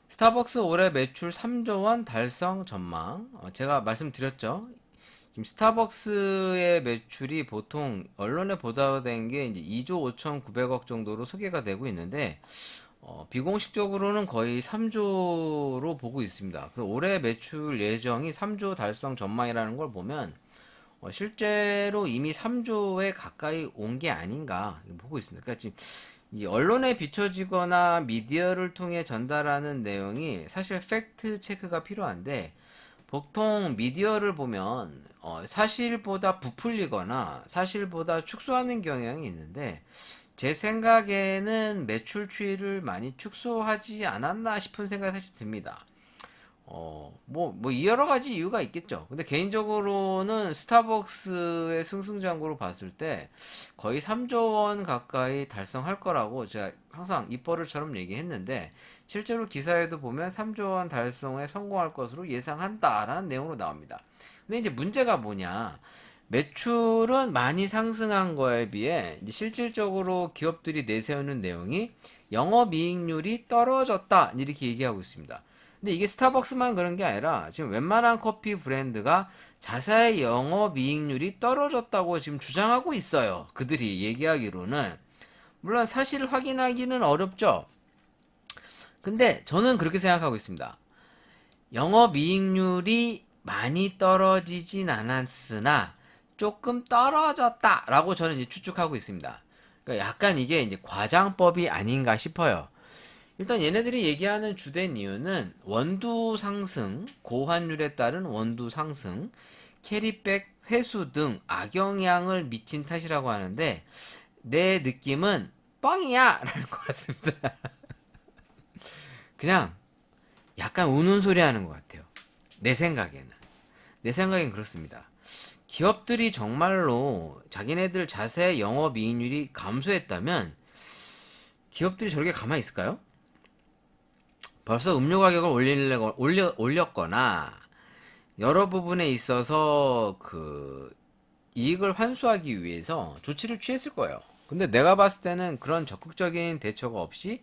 스타벅스 올해 매출 3조 원 달성 전망. 제가 말씀드렸죠. 지금 스타벅스의 매출이 보통 언론에 보도된 게 이제 2조 5,900억 정도로 소개가 되고 있는데 비공식적으로는 거의 3조로 보고 있습니다. 그래서 올해 매출 예정이 3조 달성 전망이라는 걸 보면 실제로 이미 3조에 가까이 온 게 아닌가 보고 있습니다. 그러니까 지금 이 언론에 비춰지거나 미디어를 통해 전달하는 내용이 사실 팩트 체크가 필요한데 보통 미디어를 보면 사실보다 부풀리거나 사실보다 축소하는 경향이 있는데 제 생각에는 매출 추이를 많이 축소하지 않았나 싶은 생각이 사실 듭니다. 이 여러 가지 이유가 있겠죠. 근데 개인적으로는 스타벅스의 승승장구로 봤을 때 거의 3조 원 가까이 달성할 거라고 제가 항상 입버릇처럼 얘기했는데 실제로 기사에도 보면 3조 원 달성에 성공할 것으로 예상한다라는 내용으로 나옵니다. 근데 이제 문제가 뭐냐? 매출은 많이 상승한 거에 비해 이제 실질적으로 기업들이 내세우는 내용이 영업이익률이 떨어졌다 이렇게 얘기하고 있습니다. 근데 이게 스타벅스만 그런 게 아니라 지금 웬만한 커피 브랜드가 자사의 영업이익률이 떨어졌다고 지금 주장하고 있어요. 그들이 얘기하기로는. 물론 사실 확인하기는 어렵죠. 근데 저는 그렇게 생각하고 있습니다. 영업이익률이 많이 떨어지진 않았으나 조금 떨어졌다라고 저는 이제 추측하고 있습니다. 그러니까 약간 이게 이제 과장법이 아닌가 싶어요. 일단 얘네들이 얘기하는 주된 이유는 원두 상승, 고환율에 따른 원두 상승, 캐리백 회수 등 악영향을 미친 탓이라고 하는데 내 느낌은 뻥이야! 라는 것 같습니다. 그냥 약간 우는 소리 하는 것 같아요. 내 생각에는. 내 생각엔 그렇습니다. 기업들이 정말로 자기네들 자세 영업이익률이 감소했다면 기업들이 저렇게 가만히 있을까요? 벌써 음료 가격을 올렸거나 여러 부분에 있어서 그 이익을 환수하기 위해서 조치를 취했을 거예요. 근데 내가 봤을 때는 그런 적극적인 대처가 없이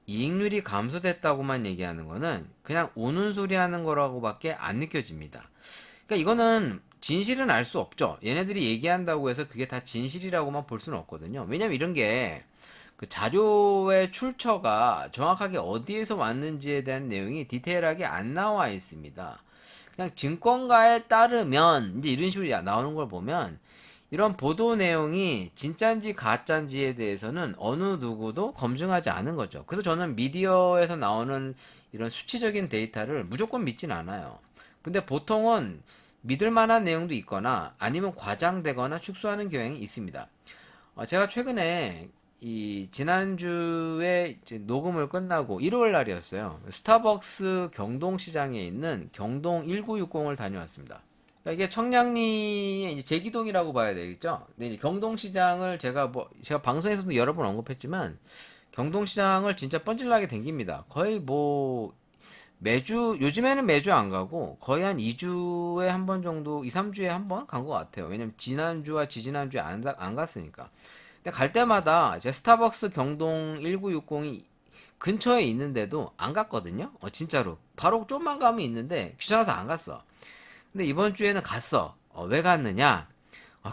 이익률이 감소됐다고만 얘기하는 거는 그냥 우는 소리 하는 거라고밖에 안 느껴집니다. 그러니까 이거는 진실은 알 수 없죠. 얘네들이 얘기한다고 해서 그게 다 진실이라고만 볼 수는 없거든요. 왜냐면 이런 게 그 자료의 출처가 정확하게 어디에서 왔는지에 대한 내용이 디테일하게 안 나와 있습니다. 그냥 증권가에 따르면 이제 이런 식으로 나오는 걸 보면 이런 보도 내용이 진짠지 가짠지에 대해서는 어느 누구도 검증하지 않은 거죠. 그래서 저는 미디어에서 나오는 이런 수치적인 데이터를 무조건 믿진 않아요. 근데 보통은 믿을 만한 내용도 있거나 아니면 과장되거나 축소하는 경향이 있습니다. 제가 최근에 이 지난주에 이제 녹음을 끝나고 일요일 날이었어요. 스타벅스 경동시장에 있는 경동 1960을 다녀왔습니다. 그러니까 이게 청량리의 이제 제기동이라고 봐야 되겠죠. 근데 이제 경동시장을 제가 방송에서도 여러 번 언급했지만 경동시장을 진짜 뻔질나게 댕깁니다. 거의 뭐 매주 요즘에는 매주 안 가고 거의 한 2주에 한 번 정도 2, 3주에 한 번 간 것 같아요. 왜냐면 지난주와 지지난주에 안 갔으니까. 근데 갈 때마다 제 스타벅스 경동 1960이 근처에 있는데도 안 갔거든요. 진짜로. 바로 좀만 가면 있는데 귀찮아서 안 갔어. 근데 이번 주에는 갔어. 왜 갔느냐?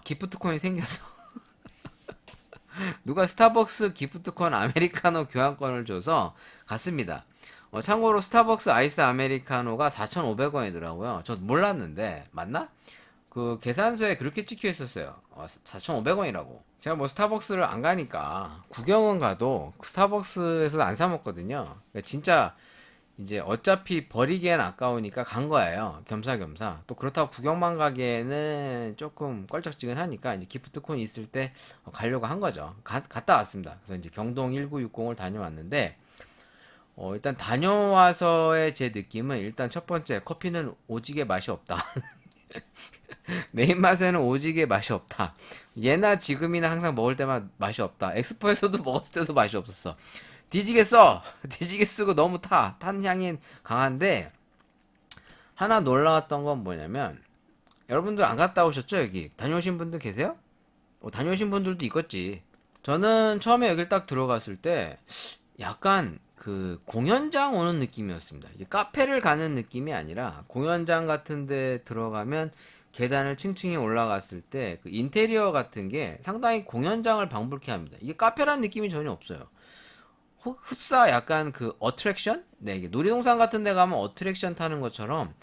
기프트콘이 생겨서 누가 스타벅스 기프트콘 아메리카노 교환권을 줘서 갔습니다. 참고로 스타벅스 아이스 아메리카노가 4,500원이더라고요. 저 몰랐는데 맞나? 그 계산서에 그렇게 찍혀 있었어요. 4,500원이라고. 제가 뭐 스타벅스를 안 가니까 구경은 가도 그 스타벅스에서 안 사 먹거든요. 그러니까 진짜 이제 어차피 버리기엔 아까우니까 간 거예요. 겸사겸사. 또 그렇다고 구경만 가기에는 조금 껄쩍지근하니까 이제 기프트콘이 있을 때 가려고 한 거죠. 갔다 왔습니다. 그래서 이제 경동 1960을 다녀왔는데 일단 다녀와서의 제 느낌은 일단 첫 번째 커피는 오지게 맛이 없다. 내 입맛에는 오지게 맛이 없다. 예나 지금이나 항상 먹을 때만 맛이 없다. 엑스포에서도 먹었을 때도 맛이 없었어. 뒤지게 써! 뒤지게 쓰고 너무 탄 향이 강한데, 하나 놀라웠던 건 뭐냐면, 여러분들 안 갔다 오셨죠, 여기? 다녀오신 분들 계세요? 다녀오신 분들도 있겠지. 저는 처음에 여길 딱 들어갔을 때, 약간 그 공연장 오는 느낌이었습니다. 이게 카페를 가는 느낌이 아니라, 공연장 같은 데 들어가면, 계단을 층층이 올라갔을 때, 그 인테리어 같은 게 상당히 공연장을 방불케 합니다. 이게 카페란 느낌이 전혀 없어요. 흡사 약간 그 어트랙션? 네, 이게 놀이동산 같은 데 가면 어트랙션 타는 것처럼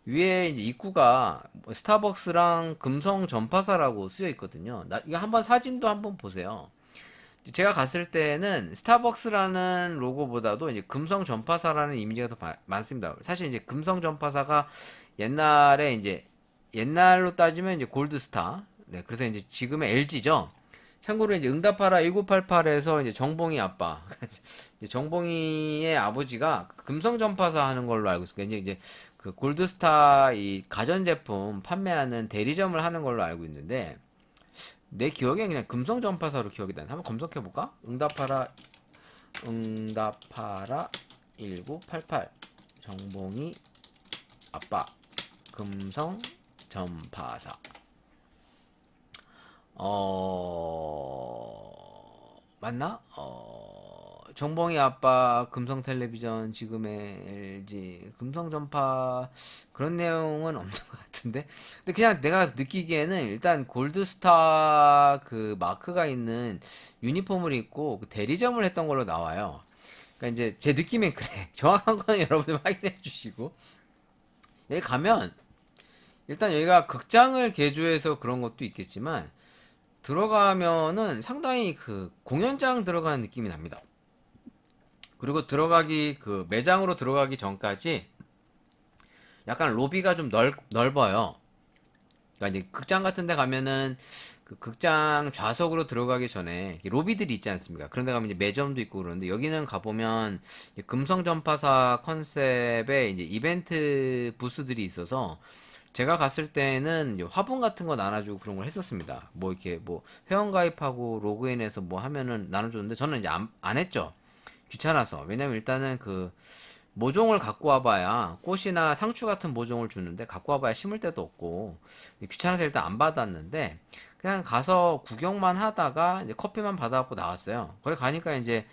위에 이제 입구가 뭐 스타벅스랑 금성 전파사라고 쓰여 있거든요. 이거 한번 사진도 한번 보세요. 제가 갔을 때는 스타벅스라는 로고보다도 이제 금성 전파사라는 이미지가 더 많습니다. 사실 이제 금성 전파사가 옛날에 이제 옛날로 따지면 이제 골드스타. 네, 그래서 이제 지금의 LG죠. 참고로 이제 응답하라 1988에서 이제 정봉이 아빠, 이제 정봉이의 아버지가 그 금성 전파사 하는 걸로 알고 있어요. 이제 그 골드스타 이 가전제품 판매하는 대리점을 하는 걸로 알고 있는데 내 기억에 그냥 금성 전파사로 기억이 나네. 한번 검색해 볼까? 응답하라 1988 정봉이 아빠 금성 전파사. 맞나? 정봉이 아빠 금성텔레비전 지금의 LG 금성전파 그런 내용은 없는 것 같은데 근데 그냥 내가 느끼기에는 일단 골드스타 그 마크가 있는 유니폼을 입고 그 대리점을 했던 걸로 나와요. 그러니까 이제 제 느낌엔 그래. 정확한 거는 여러분들 확인해 주시고 여기 가면 일단 여기가 극장을 개조해서 그런 것도 있겠지만 들어가면은 상당히 그 공연장 들어가는 느낌이 납니다. 그리고 들어가기 그 매장으로 들어가기 전까지 약간 로비가 좀 넓어요. 그러니까 이제 극장 같은 데 가면은 그 극장 좌석으로 들어가기 전에 로비들이 있지 않습니까? 그런 데 가면 이제 매점도 있고 그러는데 여기는 가보면 금성 전파사 컨셉의 이제 이벤트 부스들이 있어서 제가 갔을 때는 이제 화분 같은 거 나눠주고 그런 걸 했었습니다. 뭐 이렇게 뭐 회원가입하고 로그인해서 뭐 하면은 나눠줬는데 저는 이제 안 했죠. 귀찮아서. 왜냐면 일단은 그 모종을 갖고 와봐야 꽃이나 상추 같은 모종을 주는데 갖고 와봐야 심을 데도 없고 귀찮아서 일단 안 받았는데 그냥 가서 구경만 하다가 이제 커피만 받아갖고 나왔어요. 거기 가니까 이제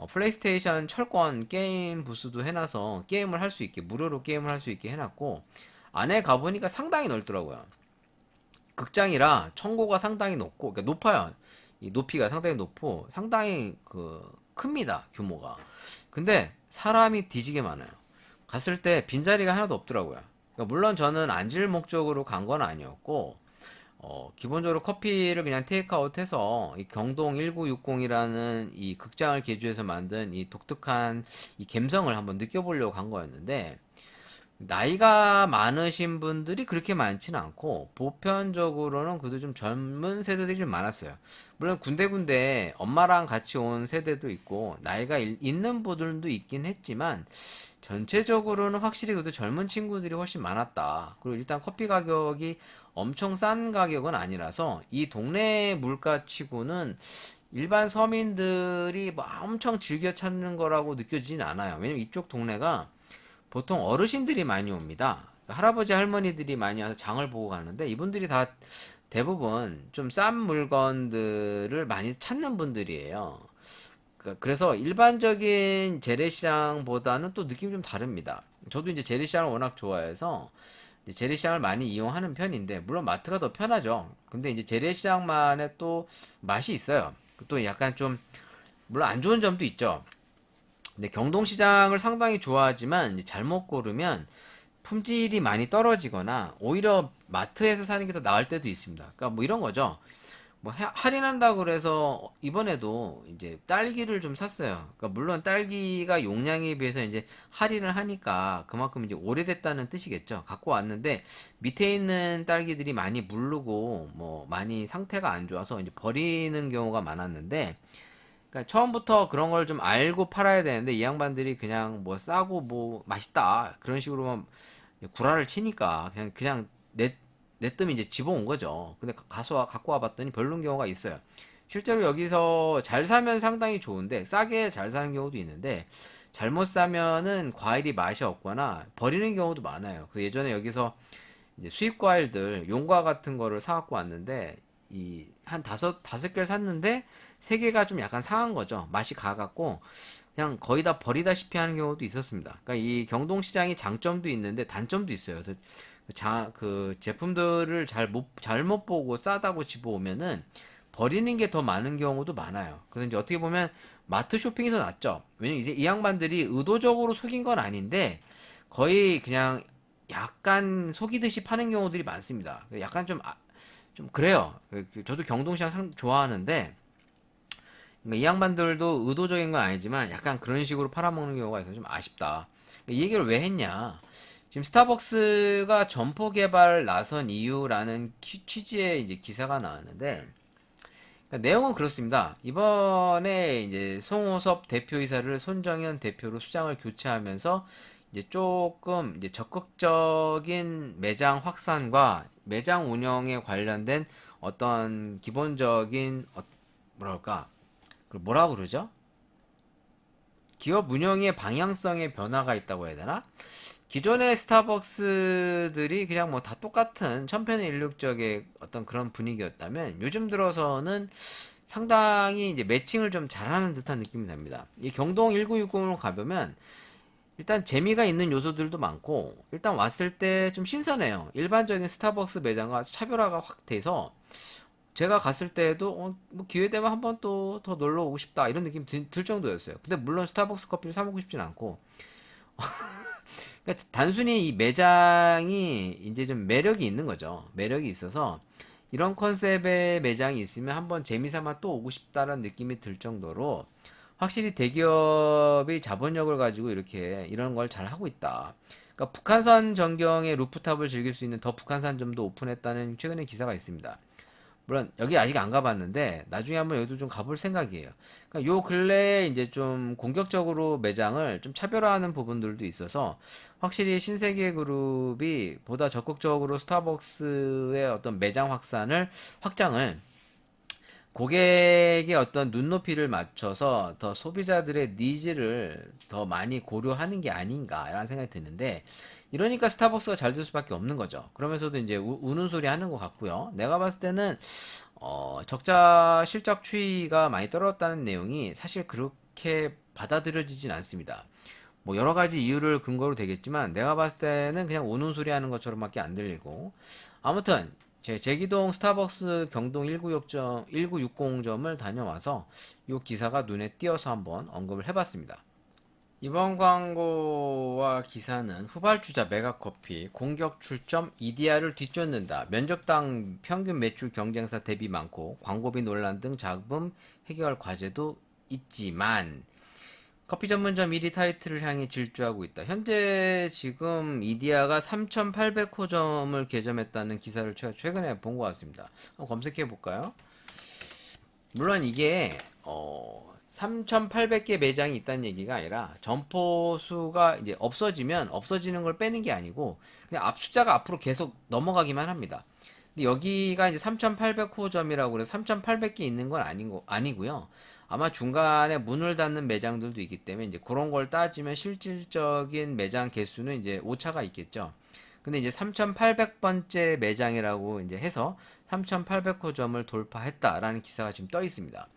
플레이스테이션 철권 게임 부스도 해놔서 게임을 할 수 있게 무료로 게임을 할 수 있게 해놨고 안에 가보니까 상당히 넓더라고요. 극장이라 청고가 상당히 높고 그러니까 높아요. 이 높이가 상당히 높고 상당히 그 큽니다. 규모가. 근데 사람이 뒤지게 많아요. 갔을 때 빈자리가 하나도 없더라고요. 그러니까 물론 저는 앉을 목적으로 간 건 아니었고 기본적으로 커피를 그냥 테이크아웃해서 이 경동 1960이라는 이 극장을 개조해서 만든 이 독특한 이 감성을 한번 느껴보려고 간 거였는데 나이가 많으신 분들이 그렇게 많지는 않고 보편적으로는 그래도 좀 젊은 세대들이 좀 많았어요. 물론 군데군데 엄마랑 같이 온 세대도 있고 나이가 있는 분들도 있긴 했지만 전체적으로는 확실히 그래도 젊은 친구들이 훨씬 많았다. 그리고 일단 커피 가격이 엄청 싼 가격은 아니라서 이 동네 물가치고는 일반 서민들이 뭐 엄청 즐겨 찾는 거라고 느껴지진 않아요. 왜냐면 이쪽 동네가 보통 어르신들이 많이 옵니다. 그러니까 할아버지 할머니들이 많이 와서 장을 보고 가는데 이분들이 다 대부분 좀 싼 물건들을 많이 찾는 분들이에요. 그래서 일반적인 재래시장보다는 또 느낌이 좀 다릅니다. 저도 이제 재래시장을 워낙 좋아해서 이제 재래시장을 많이 이용하는 편인데 물론 마트가 더 편하죠. 근데 이제 재래시장만의 또 맛이 있어요. 또 약간 좀 물론 안 좋은 점도 있죠. 근데 경동시장을 상당히 좋아하지만 이제 잘못 고르면 품질이 많이 떨어지거나 오히려 마트에서 사는 게 더 나을 때도 있습니다. 그러니까 뭐 이런 거죠. 뭐 할인한다고 그래서 이번에도 이제 딸기를 좀 샀어요. 그러니까 물론 딸기가 용량에 비해서 이제 할인을 하니까 그만큼 이제 오래됐다는 뜻이겠죠. 갖고 왔는데 밑에 있는 딸기들이 많이 무르고 뭐 많이 상태가 안 좋아서 이제 버리는 경우가 많았는데 그러니까 처음부터 그런 걸 좀 알고 팔아야 되는데 이 양반들이 그냥 뭐 싸고 뭐 맛있다 그런 식으로만 구라를 치니까 그냥 내뜸 이제 집어온 거죠. 근데 가서 갖고 와봤더니 별론 경우가 있어요. 실제로 여기서 잘 사면 상당히 좋은데 싸게 잘 사는 경우도 있는데 잘못 사면은 과일이 맛이 없거나 버리는 경우도 많아요. 그래서 예전에 여기서 이제 수입 과일들 용과 같은 거를 사갖고 왔는데 이 한 다섯 개를 샀는데 세 개가 좀 약간 상한 거죠. 맛이 가갖고 그냥 거의 다 버리다시피 하는 경우도 있었습니다. 그러니까 이 경동시장이 장점도 있는데 단점도 있어요. 그래서 그 제품들을 잘못 보고 싸다고 집어오면은 버리는 게 더 많은 경우도 많아요. 그래서 이제 어떻게 보면 마트 쇼핑이 더 낫죠. 왜냐면 이제 이 양반들이 의도적으로 속인 건 아닌데 거의 그냥 약간 속이듯이 파는 경우들이 많습니다. 약간 좀 그래요. 저도 경동시장 좋아하는데 그러니까 이 양반들도 의도적인 건 아니지만 약간 그런 식으로 팔아먹는 경우가 있어서 좀 아쉽다. 이 얘기를 왜 했냐? 지금 스타벅스가 점포 개발 나선 이유라는 취지의 이제 기사가 나왔는데, 그러니까 내용은 그렇습니다. 이번에 이제 송호섭 대표이사를 손정현 대표로 수장을 교체하면서 이제 조금 이제 적극적인 매장 확산과 매장 운영에 관련된 어떤 기본적인 뭐랄까, 그걸 뭐라고 그러죠? 기업 운영의 방향성의 변화가 있다고 해야 되나? 기존의 스타벅스들이 그냥 뭐 다 똑같은 천편일률적의 어떤 그런 분위기였다면 요즘 들어서는 상당히 이제 매칭을 좀 잘하는 듯한 느낌이 납니다. 이 경동 1960으로 가보면 일단 재미가 있는 요소들도 많고 일단 왔을 때 좀 신선해요. 일반적인 스타벅스 매장과 차별화가 확 돼서 제가 갔을 때에도 뭐 기회 되면 한번 또 더 놀러 오고 싶다 이런 느낌 들 정도였어요. 근데 물론 스타벅스 커피를 사 먹고 싶진 않고 그러니까 단순히 이 매장이 이제 좀 매력이 있는 거죠. 매력이 있어서 이런 컨셉의 매장이 있으면 한번 재미삼아 또 오고 싶다는 느낌이 들 정도로 확실히 대기업이 자본력을 가지고 이렇게 이런 걸 잘 하고 있다. 그러니까 북한산 전경의 루프탑을 즐길 수 있는 더 북한산점도 오픈했다는 최근의 기사가 있습니다. 물론 여기 아직 안 가봤는데 나중에 한번 여기도 좀 가볼 생각이에요. 그러니까 요 근래에 이제 좀 공격적으로 매장을 좀 차별화하는 부분들도 있어서 확실히 신세계 그룹이 보다 적극적으로 스타벅스의 어떤 매장 확장을 고객의 어떤 눈높이를 맞춰서 더 소비자들의 니즈를 더 많이 고려하는 게 아닌가라는 생각이 드는데 이러니까 스타벅스가 잘 될 수밖에 없는 거죠. 그러면서도 이제 우는 소리 하는 것 같고요. 내가 봤을 때는 적자 실적 추이가 많이 떨어졌다는 내용이 사실 그렇게 받아들여지진 않습니다. 뭐 여러 가지 이유를 근거로 되겠지만 내가 봤을 때는 그냥 우는 소리 하는 것처럼밖에 안 들리고 아무튼 제기동 스타벅스 경동 1960점을 다녀와서 이 기사가 눈에 띄어서 한번 언급을 해봤습니다. 이번 광고와 기사는 후발주자 메가커피 공격 출점 이디야를 뒤쫓는다. 면적당 평균 매출 경쟁사 대비 많고 광고비 논란 등 잡음 해결 과제도 있지만 커피 전문점 1위 타이틀을 향해 질주하고 있다. 현재 지금 이디야가 3,800호점을 개점했다는 기사를 제가 최근에 본 것 같습니다. 한번 검색해 볼까요? 물론 이게 3,800개 매장이 있다는 얘기가 아니라 점포 수가 이제 없어지면 없어지는 걸 빼는 게 아니고 그냥 숫자가 앞으로 계속 넘어가기만 합니다. 근데 여기가 이제 3,800호점이라고 그래서 3,800개 있는 건 아니고요. 아마 중간에 문을 닫는 매장들도 있기 때문에 이제 그런 걸 따지면 실질적인 매장 개수는 이제 오차가 있겠죠. 근데 이제 3,800번째 매장이라고 이제 해서 3,800호점을 돌파했다라는 기사가 지금 떠 있습니다.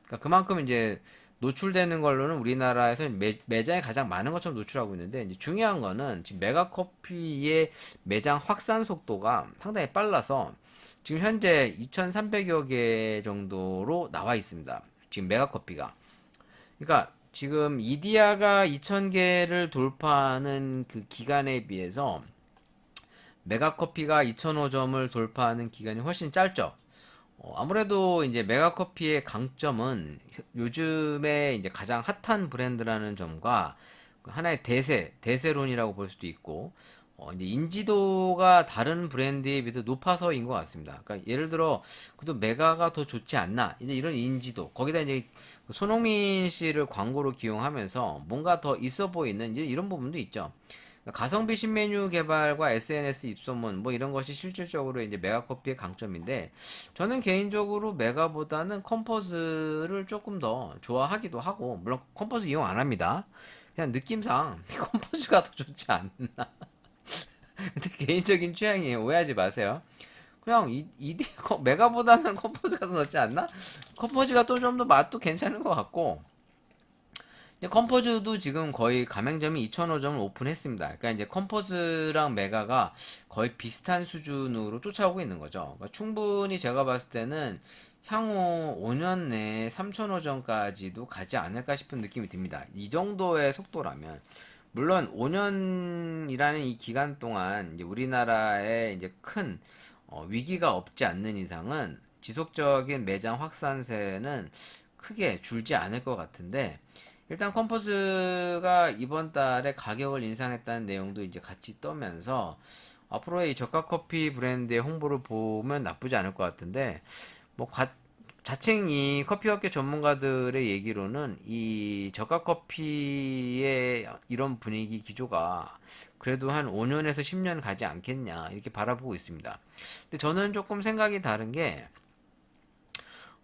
그러니까 그만큼 이제 노출되는 걸로는 우리나라에서 매장이 가장 많은 것처럼 노출하고 있는데 이제 중요한 거는 지금 메가커피의 매장 확산 속도가 상당히 빨라서 지금 현재 2,300여 개 정도로 나와 있습니다. 지금 메가커피가. 그러니까 지금 이디야가 2,000개를 돌파하는 그 기간에 비해서 메가커피가 2,005점을 돌파하는 기간이 훨씬 짧죠. 아무래도 이제 메가커피의 강점은 요즘에 이제 가장 핫한 브랜드라는 점과 그 하나의 대세론이라고 볼 수도 있고, 이제 인지도가 다른 브랜드에 비해서 높아서인 것 같습니다. 그러니까 예를 들어, 그래도 메가가 더 좋지 않나? 이제 이런 인지도. 거기다 이제 그 손흥민 씨를 광고로 기용하면서 뭔가 더 있어 보이는 이제 이런 부분도 있죠. 가성비 신메뉴 개발과 SNS 입소문 뭐 이런 것이 실질적으로 이제 메가커피의 강점인데 저는 개인적으로 메가보다는 컴포즈를 조금 더 좋아하기도 하고 물론 컴포즈 이용 안 합니다. 그냥 느낌상 컴포즈가 더 좋지 않나. 근데 개인적인 취향이에요. 오해하지 마세요. 그냥 메가보다는 컴포즈가 더 낫지 않나? 컴포즈가 또 좀 더 맛도 괜찮은 것 같고 컴포즈도 지금 거의 가맹점이 2,005점을 오픈했습니다. 그러니까 이제 컴포즈랑 메가가 거의 비슷한 수준으로 쫓아오고 있는 거죠. 그러니까 충분히 제가 봤을 때는 향후 5년 내에 3,005점까지도 가지 않을까 싶은 느낌이 듭니다. 이 정도의 속도라면. 물론 5년이라는 이 기간 동안 이제 우리나라에 이제 큰 위기가 없지 않는 이상은 지속적인 매장 확산세는 크게 줄지 않을 것 같은데 일단 컴포즈가 이번 달에 가격을 인상했다는 내용도 이제 같이 떠면서 앞으로의 이 저가 커피 브랜드의 홍보를 보면 나쁘지 않을 것 같은데 뭐 자칭 이 커피업계 전문가들의 얘기로는 이 저가 커피의 이런 분위기 기조가 그래도 한 5년에서 10년 가지 않겠냐 이렇게 바라보고 있습니다. 근데 저는 조금 생각이 다른 게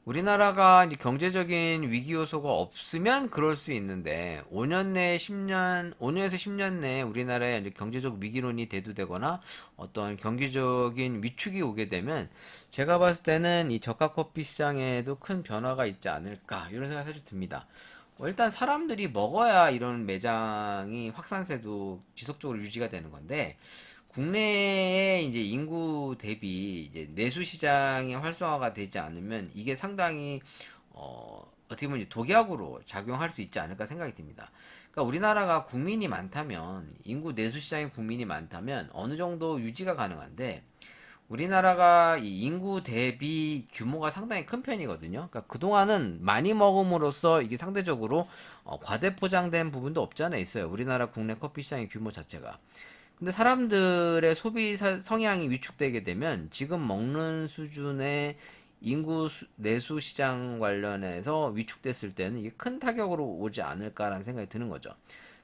우리나라가 이제 경제적인 위기 요소가 없으면 그럴 수 있는데 5년 내에 10년, 5년에서 10년 내에 우리나라에 이제 경제적 위기론이 대두되거나 어떤 경제적인 위축이 오게 되면 제가 봤을 때는 이 저가 커피 시장에도 큰 변화가 있지 않을까 이런 생각이 사실 듭니다. 일단 사람들이 먹어야 이런 매장이 확산세도 지속적으로 유지가 되는 건데 국내에 이제 인구 대비 이제 내수 시장의 활성화가 되지 않으면 이게 상당히 어떻게 보면 이제 독약으로 작용할 수 있지 않을까 생각이 듭니다. 그러니까 우리나라가 국민이 많다면 인구 내수 시장의 국민이 많다면 어느 정도 유지가 가능한데 우리나라가 이 인구 대비 규모가 상당히 큰 편이거든요. 그러니까 그동안은 많이 먹음으로써 이게 상대적으로 과대 포장된 부분도 없지 않아 있어요. 우리나라 국내 커피 시장의 규모 자체가. 근데 사람들의 소비 성향이 위축되게 되면 지금 먹는 수준의 내수 시장 관련해서 위축됐을 때는 이게 큰 타격으로 오지 않을까라는 생각이 드는 거죠.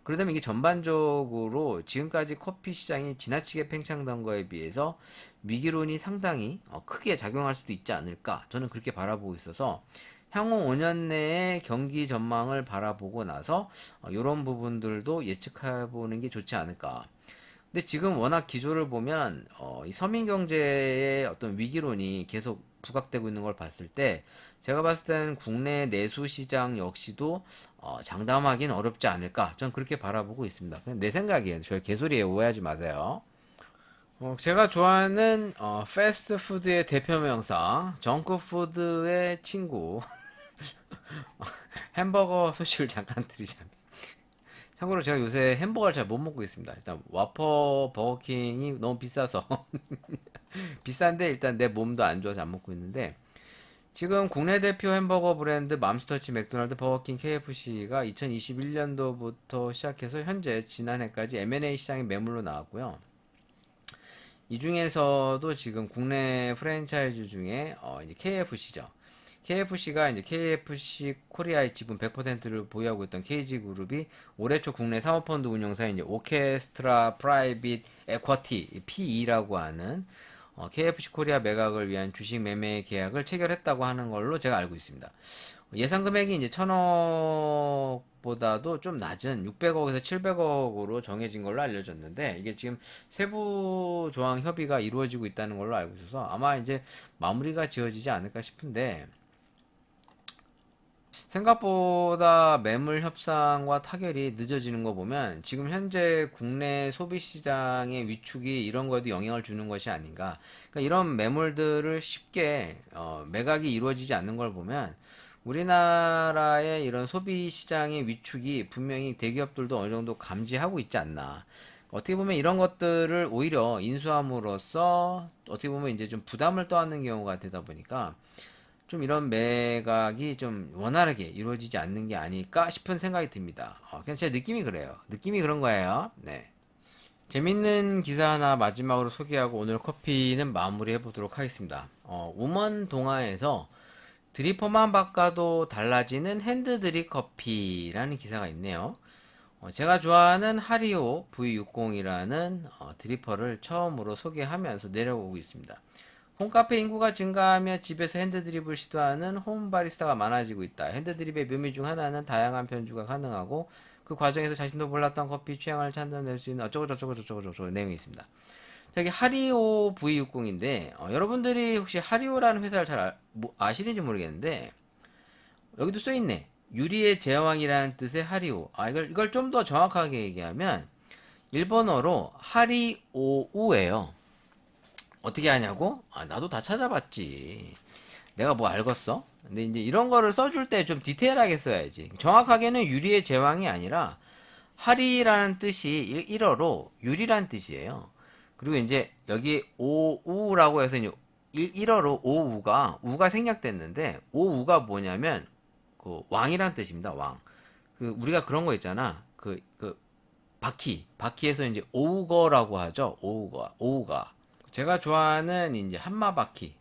그러다면 이게 전반적으로 지금까지 커피 시장이 지나치게 팽창된 거에 비해서 위기론이 상당히 크게 작용할 수도 있지 않을까 저는 그렇게 바라보고 있어서 향후 5년 내의 경기 전망을 바라보고 나서 이런 부분들도 예측해 보는 게 좋지 않을까. 근데 지금 워낙 기조를 보면 이 서민 경제의 어떤 위기론이 계속 부각되고 있는 걸 봤을 때 제가 봤을 때는 국내 내수 시장 역시도 장담하기는 어렵지 않을까 전 그렇게 바라보고 있습니다. 그냥 내 생각이에요. 저 개소리에 오해하지 마세요. 제가 좋아하는 패스트푸드의 대표 명사 정크푸드의 친구 햄버거 소식을 잠깐 드리자면 참고로 제가 요새 햄버거를 잘 못 먹고 있습니다. 일단 와퍼 버거킹이 너무 비싸서 비싼데 일단 내 몸도 안 좋아서 안 먹고 있는데 지금 국내 대표 햄버거 브랜드 맘스터치, 맥도날드, 버거킹, KFC가 2021년도부터 시작해서 현재 지난해까지 M&A 시장에 매물로 나왔고요. 이 중에서도 지금 국내 프랜차이즈 중에 이제 KFC죠. KFC가 이제 KFC 코리아의 지분 100%를 보유하고 있던 KG그룹이 올해 초 국내 사모펀드 운용사인 이제 오케스트라 프라이빗 에쿼티 PE라고 하는 KFC 코리아 매각을 위한 주식 매매 계약을 체결했다고 하는 걸로 제가 알고 있습니다. 예상 금액이 이제 1000억보다도 좀 낮은 600억에서 700억으로 정해진 걸로 알려졌는데 이게 지금 세부 조항 협의가 이루어지고 있다는 걸로 알고 있어서 아마 이제 마무리가 지어지지 않을까 싶은데 생각보다 매물 협상과 타결이 늦어지는 거 보면 지금 현재 국내 소비 시장의 위축이 이런 거에도 영향을 주는 것이 아닌가. 그러니까 이런 매물들을 쉽게 매각이 이루어지지 않는 걸 보면 우리나라의 이런 소비 시장의 위축이 분명히 대기업들도 어느 정도 감지하고 있지 않나. 어떻게 보면 이런 것들을 오히려 인수함으로써 어떻게 보면 이제 좀 부담을 떠안는 경우가 되다 보니까 좀 이런 매각이 좀 원활하게 이루어지지 않는 게 아닐까 싶은 생각이 듭니다. 그냥 제 느낌이 그래요. 느낌이 그런 거예요. 네. 재밌는 기사 하나 마지막으로 소개하고 오늘 커피는 마무리해 보도록 하겠습니다. 우먼 동화에서 드리퍼만 바꿔도 달라지는 핸드 드립 커피라는 기사가 있네요. 제가 좋아하는 하리오 V60이라는 드리퍼를 처음으로 소개하면서 내려오고 있습니다. 홈카페 인구가 증가하며 집에서 핸드드립을 시도하는 홈바리스타가 많아지고 있다. 핸드드립의 묘미 중 하나는 다양한 변주가 가능하고 그 과정에서 자신도 몰랐던 커피 취향을 판단낼 수 있는 어쩌고저쩌고 내용이 있습니다. 저기 하리오 V60인데 여러분들이 혹시 하리오라는 회사를 잘 아시는지 모르겠는데 여기도 써있네. 유리의 제왕이라는 뜻의 하리오. 이걸 좀 더 정확하게 얘기하면 일본어로 하리오우예요. 어떻게 하냐고? 나도 다 찾아봤지. 내가 뭐 알겠어? 근데 이제 이런 거를 써줄 때 좀 디테일하게 써야지. 정확하게는 유리의 제왕이 아니라 하리라는 뜻이 일어로 유리란 뜻이에요. 그리고 이제 여기 오우라고 해서 이제 일어로 오우가 생략됐는데 오우가 뭐냐면 그 왕이란 뜻입니다. 왕. 그 우리가 그런 거 있잖아. 바퀴에서 이제 오우거라고 하죠. 오우가. 제가 좋아하는 이제 한마 바퀴.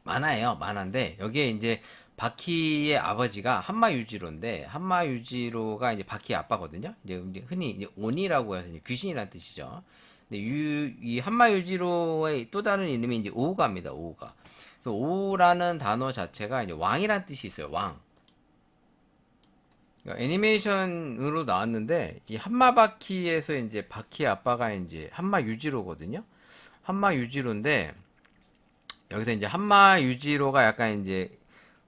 만화예요. 만화인데 여기에 이제 바퀴의 아버지가 한마 유지로인데 한마 유지로가 이제 바퀴의 아빠거든요. 이제 흔히 이제 오니라고 해서 이제 귀신이라는 뜻이죠. 근데 이 한마 유지로의 또 다른 이름이 이제 오우가입니다. 오우가. 그래서 오우라는 단어 자체가 이제 왕이라는 뜻이 있어요. 왕. 그러니까 애니메이션으로 나왔는데 이 한마바퀴에서 이제 바퀴 아빠가 이제 한마 유지로거든요. 한마 유지로인데 여기서 이제 한마 유지로가 약간 이제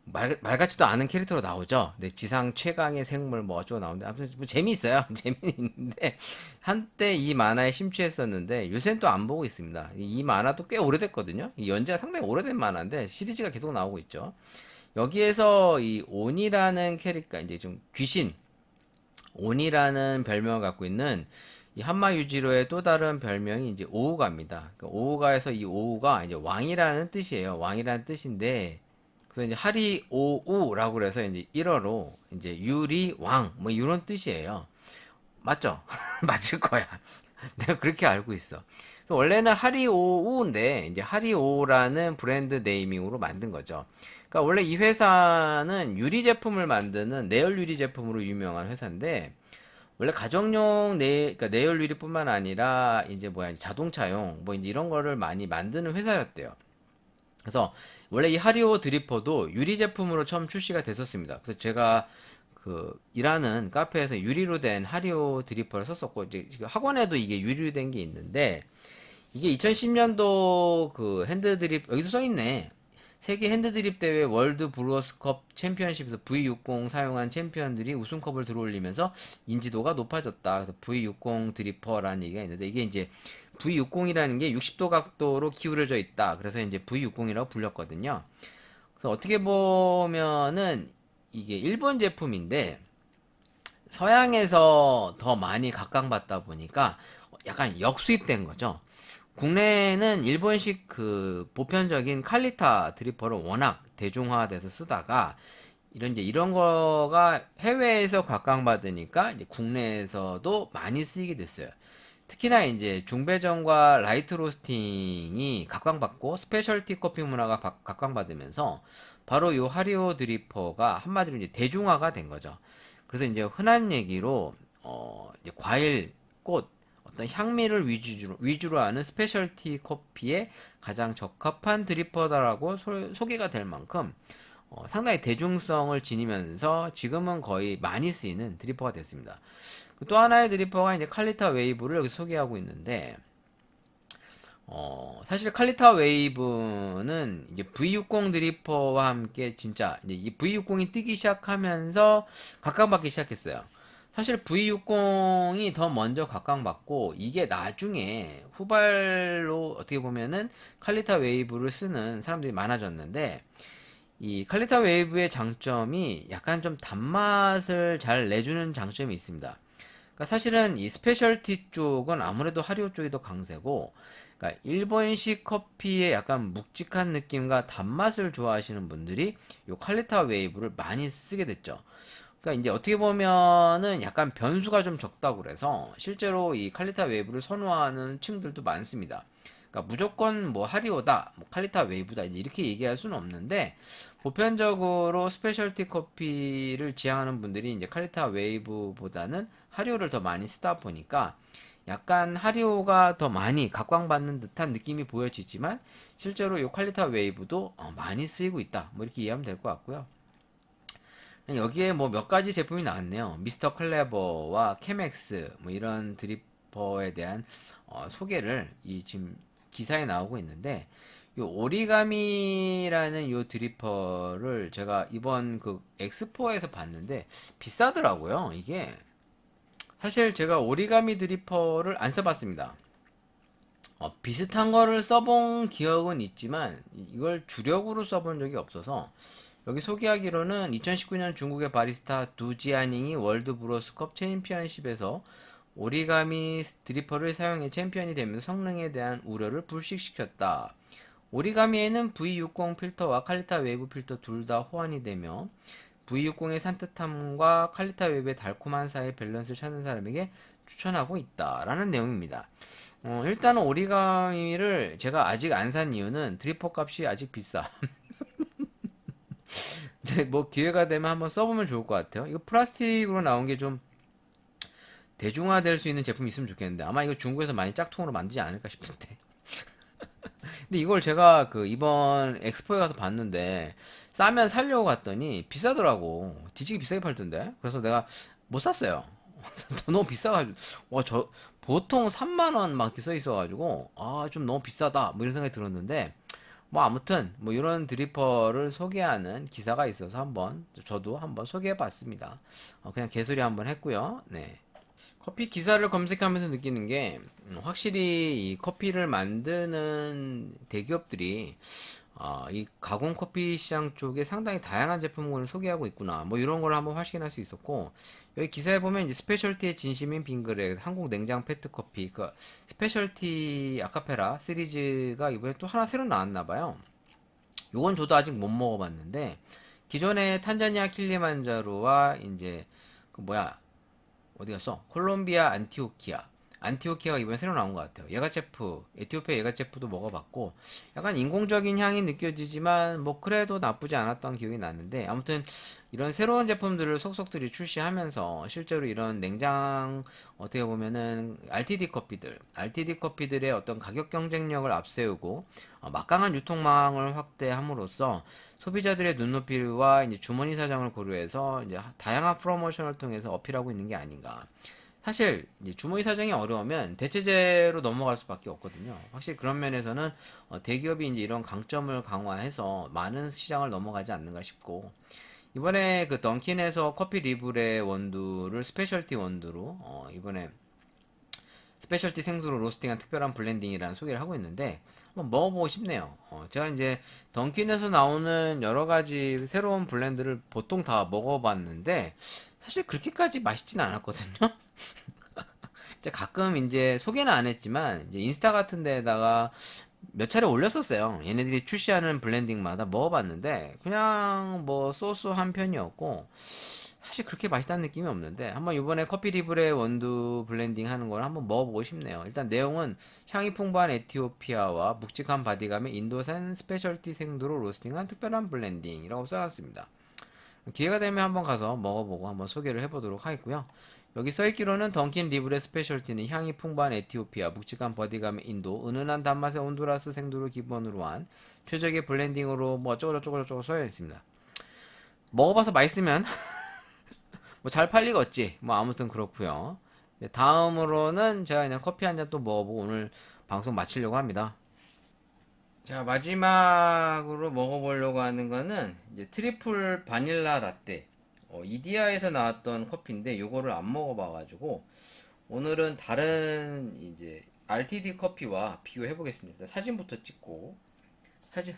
말 같지도 않은 캐릭터로 나오죠. 근데 지상 최강의 생물 뭐 어쩌고 나오는데 아무튼 뭐 재미있어요. 재미는 있는데 한때 이 만화에 심취했었는데 요새는 또 안 보고 있습니다. 이 만화도 꽤 오래됐거든요. 이 연재가 상당히 오래된 만화인데 시리즈가 계속 나오고 있죠. 여기에서 이 온이라는 캐릭터 이제 좀 귀신 온이라는 별명을 갖고 있는 이 한마 유지로의 또 다른 별명이 이제 오우가입니다. 그러니까 오우가에서 이 오우가 이제 왕이라는 뜻이에요. 왕이라는 뜻인데 그래서 이제 하리 오우라고 그래서 이제 일어로 이제 유리 왕 뭐 이런 뜻이에요. 맞죠? 맞을 거야. 내가 그렇게 알고 있어. 그래서 원래는 하리오우인데 이제 하리오라는 브랜드 네이밍으로 만든 거죠. 그러니까 원래 이 회사는 유리 제품을 만드는 내열 유리 제품으로 유명한 회사인데 원래 가정용 그러니까 내열 유리뿐만 아니라 이제 뭐야 자동차용 뭐 이제 이런 거를 많이 만드는 회사였대요. 그래서 원래 이 하리오 드리퍼도 유리 제품으로 처음 출시가 됐었습니다. 그래서 제가 그 일하는 카페에서 유리로 된 하리오 드리퍼를 썼었고 이제 지금 학원에도 이게 유리로 된 게 있는데 이게 2010년도 그 핸드 드립 여기도 써 있네. 세계 핸드 드립 대회 월드 브루어스컵 챔피언십에서 V60 사용한 챔피언들이 우승컵을 들어올리면서 인지도가 높아졌다. 그래서 V60 드리퍼라는 얘기가 있는데 이게 이제 V60이라는 게 60도 각도로 기울여져 있다. 그래서 이제 V60이라고 불렸거든요. 그래서 어떻게 보면은 이게 일본 제품인데 서양에서 더 많이 각광받다 보니까 약간 역수입된 거죠. 국내에는 일본식 그 보편적인 칼리타 드리퍼를 워낙 대중화돼서 쓰다가 이런 거가 해외에서 각광받으니까 이제 국내에서도 많이 쓰이게 됐어요. 특히나 이제 중배전과 라이트 로스팅이 각광받고 스페셜티 커피 문화가 각광받으면서 바로 요 하리오 드리퍼가 한마디로 이제 대중화가 된 거죠. 그래서 이제 흔한 얘기로 이제 과일, 꽃, 어떤 향미를 위주로 하는 스페셜티 커피에 가장 적합한 드리퍼다라고 소개가 될 만큼 상당히 대중성을 지니면서 지금은 거의 많이 쓰이는 드리퍼가 됐습니다. 또 하나의 드리퍼가 이제 칼리타 웨이브를 여기 소개하고 있는데 사실 칼리타 웨이브는 이제 V60 드리퍼와 함께 진짜 이제 이 V60이 뜨기 시작하면서 각광받기 시작했어요. 사실 V60이 더 먼저 각광받고 이게 나중에 후발로 어떻게 보면은 칼리타 웨이브를 쓰는 사람들이 많아졌는데 이 칼리타 웨이브의 장점이 약간 좀 단맛을 잘 내주는 장점이 있습니다. 그러니까 사실은 이 스페셜티 쪽은 아무래도 하리오 쪽이 더 강세고, 그러니까 일본식 커피의 약간 묵직한 느낌과 단맛을 좋아하시는 분들이 이 칼리타 웨이브를 많이 쓰게 됐죠. 그러니까 이제 어떻게 보면은 약간 변수가 좀 적다고 그래서 실제로 이 칼리타 웨이브를 선호하는 층들도 많습니다. 그러니까 무조건 뭐 하리오다, 뭐 칼리타 웨이브다 이렇게 얘기할 수는 없는데 보편적으로 스페셜티 커피를 지향하는 분들이 이제 칼리타 웨이브보다는 하리오를 더 많이 쓰다 보니까 약간 하리오가 더 많이 각광받는 듯한 느낌이 보여지지만 실제로 이 칼리타 웨이브도 많이 쓰이고 있다. 뭐 이렇게 이해하면 될 것 같고요. 여기에 뭐 몇 가지 제품이 나왔네요. 미스터 클레버와 케맥스 뭐 이런 드리퍼에 대한 소개를 이 지금 기사에 나오고 있는데 요 오리가미라는 요 드리퍼를 제가 이번 그 엑스포에서 봤는데 비싸더라고요. 이게 사실 제가 오리가미 드리퍼를 안 써봤습니다. 비슷한 거를 써본 기억은 있지만 이걸 주력으로 써본 적이 없어서 여기 소개하기로는 2019년 중국의 바리스타 두지아닝이 월드 브로스컵 챔피언십에서 오리가미 드리퍼를 사용해 챔피언이 되면서 성능에 대한 우려를 불식시켰다. 오리가미에는 V60 필터와 칼리타 웨이브 필터 둘 다 호환이 되며 V60의 산뜻함과 칼리타 웹의 달콤한 사이의 밸런스를 찾는 사람에게 추천하고 있다라는 내용입니다. 일단은 오리가미를 제가 아직 안 산 이유는 드리퍼 값이 아직 비싸. 근데 뭐 기회가 되면 한번 써보면 좋을 것 같아요. 이거 플라스틱으로 나온 게 좀 대중화될 수 있는 제품이 있으면 좋겠는데 아마 이거 중국에서 많이 짝퉁으로 만들지 않을까 싶은데. 근데 이걸 제가 그 이번 엑스포에 가서 봤는데 싸면 살려고 갔더니 비싸더라고. 뒤지기 비싸게 팔던데. 그래서 내가 못 샀어요. 너무 비싸가지고 와 저 보통 3만 원 막 이렇게 써 있어가지고 아 좀 너무 비싸다 뭐 이런 생각이 들었는데 뭐 아무튼 뭐 이런 드리퍼를 소개하는 기사가 있어서 한번 저도 한번 소개해 봤습니다. 그냥 개소리 한번 했고요. 네. 커피 기사를 검색하면서 느끼는 게 확실히 이 커피를 만드는 대기업들이 이 가공 커피 시장 쪽에 상당히 다양한 제품군을 소개하고 있구나. 뭐 이런 걸 한번 확인할 수 있었고 여기 기사에 보면 이제 스페셜티의 진심인 빙그레 한국 냉장 페트 커피 그 스페셜티 아카페라 시리즈가 이번에 또 하나 새로 나왔나 봐요. 요건 저도 아직 못 먹어봤는데 기존의 탄자니아 킬리만자로와 이제 그 뭐야 어디 갔어? 콜롬비아 안티오키아가 이번에 새로 나온 것 같아요. 예가체프, 에티오피아 예가체프도 먹어봤고 약간 인공적인 향이 느껴지지만 뭐 그래도 나쁘지 않았던 기억이 나는데 아무튼 이런 새로운 제품들을 속속들이 출시하면서 실제로 이런 냉장 어떻게 보면은 RTD 커피들의 어떤 가격 경쟁력을 앞세우고 막강한 유통망을 확대함으로써 소비자들의 눈높이와 이제 주머니 사정을 고려해서 이제 다양한 프로모션을 통해서 어필하고 있는 게 아닌가. 사실 이제 주머니 사정이 어려우면 대체제로 넘어갈 수밖에 없거든요. 확실히 그런 면에서는 대기업이 이제 이런 강점을 강화해서 많은 시장을 넘어가지 않는가 싶고 이번에 그 던킨에서 커피 리브레 원두를 스페셜티 원두로 이번에 스페셜티 생수로 로스팅한 특별한 블렌딩이라는 소개를 하고 있는데 한번 먹어보고 싶네요. 제가 이제 던킨에서 나오는 여러 가지 새로운 블렌드를 보통 다 먹어봤는데 사실 그렇게까지 맛있진 않았거든요. 가끔 이제 소개는 안 했지만 이제 인스타 같은 데다가 몇 차례 올렸었어요. 얘네들이 출시하는 블렌딩마다 먹어봤는데 그냥 뭐 소소한 편이었고 사실 그렇게 맛있다는 느낌이 없는데 한번 이번에 커피 리브레 원두 블렌딩 하는 걸 한번 먹어보고 싶네요. 일단 내용은 향이 풍부한 에티오피아와 묵직한 바디감의 인도산 스페셜티 생두로 로스팅한 특별한 블렌딩이라고 써놨습니다. 기회가 되면 한번 가서 먹어보고 한번 소개를 해보도록 하겠고요. 여기 써있기로는 던킨 리브레 스페셜티는 향이 풍부한 에티오피아, 묵직한 버디감의 인도, 은은한 단맛의 온두라스 생두를 기본으로 한 최적의 블렌딩으로 뭐 어쩌고저쩌고 써져 있습니다. 먹어봐서 맛있으면 뭐 잘 팔리겠지. 뭐 아무튼 그렇고요. 다음으로는 제가 그냥 커피 한 잔 또 먹어보고 오늘 방송 마치려고 합니다. 자, 마지막으로 먹어보려고 하는 거는 이제 트리플 바닐라 라떼. 이디야에서 나왔던 커피인데 요거를 안 먹어봐가지고 오늘은 다른 이제 RTD 커피와 비교해 보겠습니다. 사진부터 찍고 사진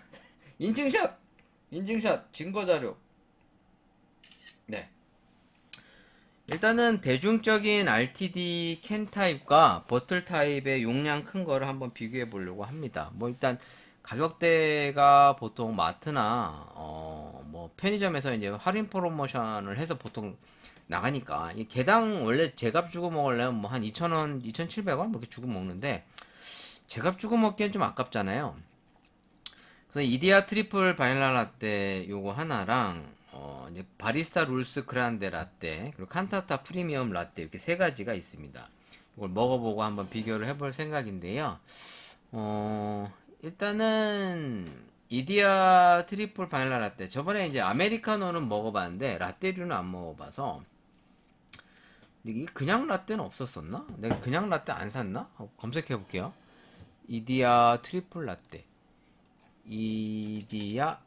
인증샷 증거 자료. 네. 일단은 대중적인 RTD 캔 타입과 버틀 타입의 용량 큰 거를 한번 비교해 보려고 합니다. 뭐 일단 가격대가 보통 마트나 뭐 편의점에서 이제 할인 프로모션을 해서 보통 나가니까 이 개당 원래 제값 주고 먹으려면 뭐 한 2,000원, 2,700원 뭐 이렇게 주고 먹는데 제값 주고 먹기엔 좀 아깝잖아요. 그래서 이디야 트리플 바닐라 라떼 요거 하나랑 이제 바리스타 룰스 그란데 라떼 그리고 칸타타 프리미엄 라떼 이렇게 세 가지가 있습니다. 이걸 먹어보고 한번 비교를 해볼 생각인데요. 일단은 이디야 트리플 바닐라 라떼 저번에 이제 아메리카노는 먹어봤는데 라떼류는 안 먹어봐서 이게 그냥 라떼는 없었었나? 내가 그냥 라떼 안 샀나? 검색해 볼게요. 이디야 트리플 라떼 이디야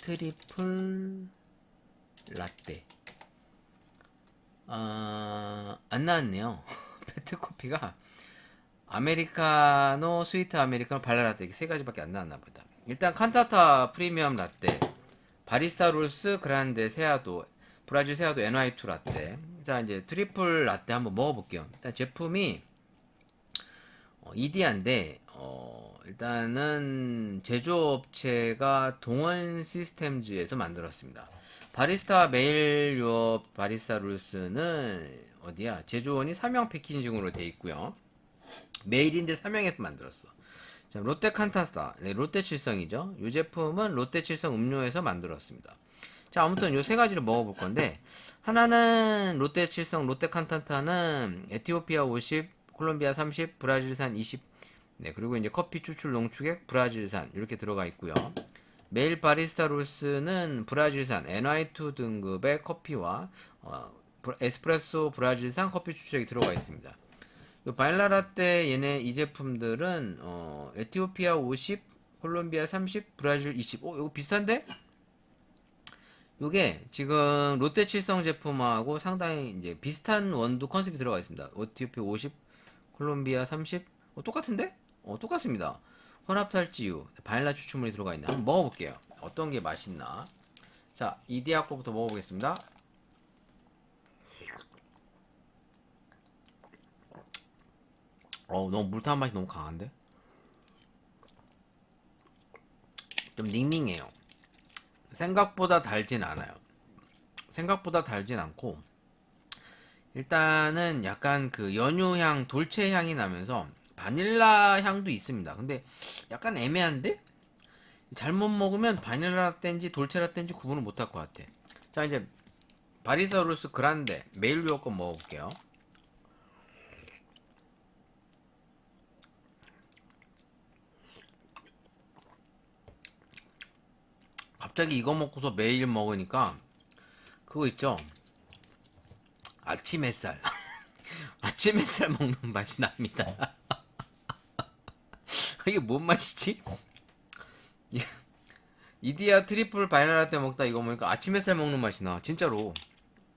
트리플 라떼 안 나왔네요. 페트커피가 아메리카노, 스위트 아메리카노, 발라라떼 이렇게 세 가지밖에 안 나왔나 보다. 일단 칸타타 프리미엄 라떼, 바리스타 롤스 그란데 세아도, 브라질 세아도 NY2 라떼. 자 이제 트리플 라떼 한번 먹어볼게요. 일단 제품이 이디야인데 일단은 제조업체가 동원 시스템즈에서 만들었습니다. 바리스타 메일 유업 바리스타 룰스는 어디야? 제조원이 삼양 패키징으로 돼 있고요. 메일인데 삼양에서 만들었어. 자, 롯데 칸타스타, 네, 롯데 칠성이죠. 이 제품은 롯데 칠성 음료에서 만들었습니다. 자, 아무튼 요 세 가지를 먹어볼 건데, 하나는 롯데 칠성 롯데 칸타타는 에티오피아 50, 콜롬비아 30, 브라질산 20, 네, 그리고 이제 커피 추출 농축액 브라질산 이렇게 들어가 있고요. 메일 바리스타 롤스는 브라질산 NY2 등급의 커피와 에스프레소 브라질산 커피 추출액이 들어가 있습니다. 요 바닐라 라떼 얘네 이 제품들은 에티오피아 50, 콜롬비아 30, 브라질 20. 이거 비슷한데? 요게 지금 롯데 칠성 제품하고 상당히 이제 비슷한 원두 컨셉이 들어가 있습니다. 에티오피아 50, 콜롬비아 30. 똑같은데? 똑같습니다. 혼합탈지유, 바닐라 추출물이 들어가 있네. 한번 먹어볼게요. 어떤 게 맛있나? 자, 이디야 거부터 먹어보겠습니다. 너무 물타는 맛이 너무 강한데? 좀 닝닝해요. 생각보다 달진 않아요. 생각보다 달진 않고, 일단은 약간 그 연유향, 돌체 향이 나면서 바닐라 향도 있습니다. 근데 약간 애매한데? 잘못 먹으면 바닐라 라떼인지 돌체 라떼인지 구분을 못할 것 같아. 자, 이제 바리사우루스 그란데 메일 유어 거 먹어볼게요. 갑자기 이거 먹고서 매일 먹으니까 그거 있죠? 아침 햇살. 아침 햇살 먹는 맛이 납니다. 이게 뭔 맛이지? 이디야 트리플 바닐라 라떼 먹다 이거 먹으니까 아침 햇살 먹는 맛이 나. 진짜로.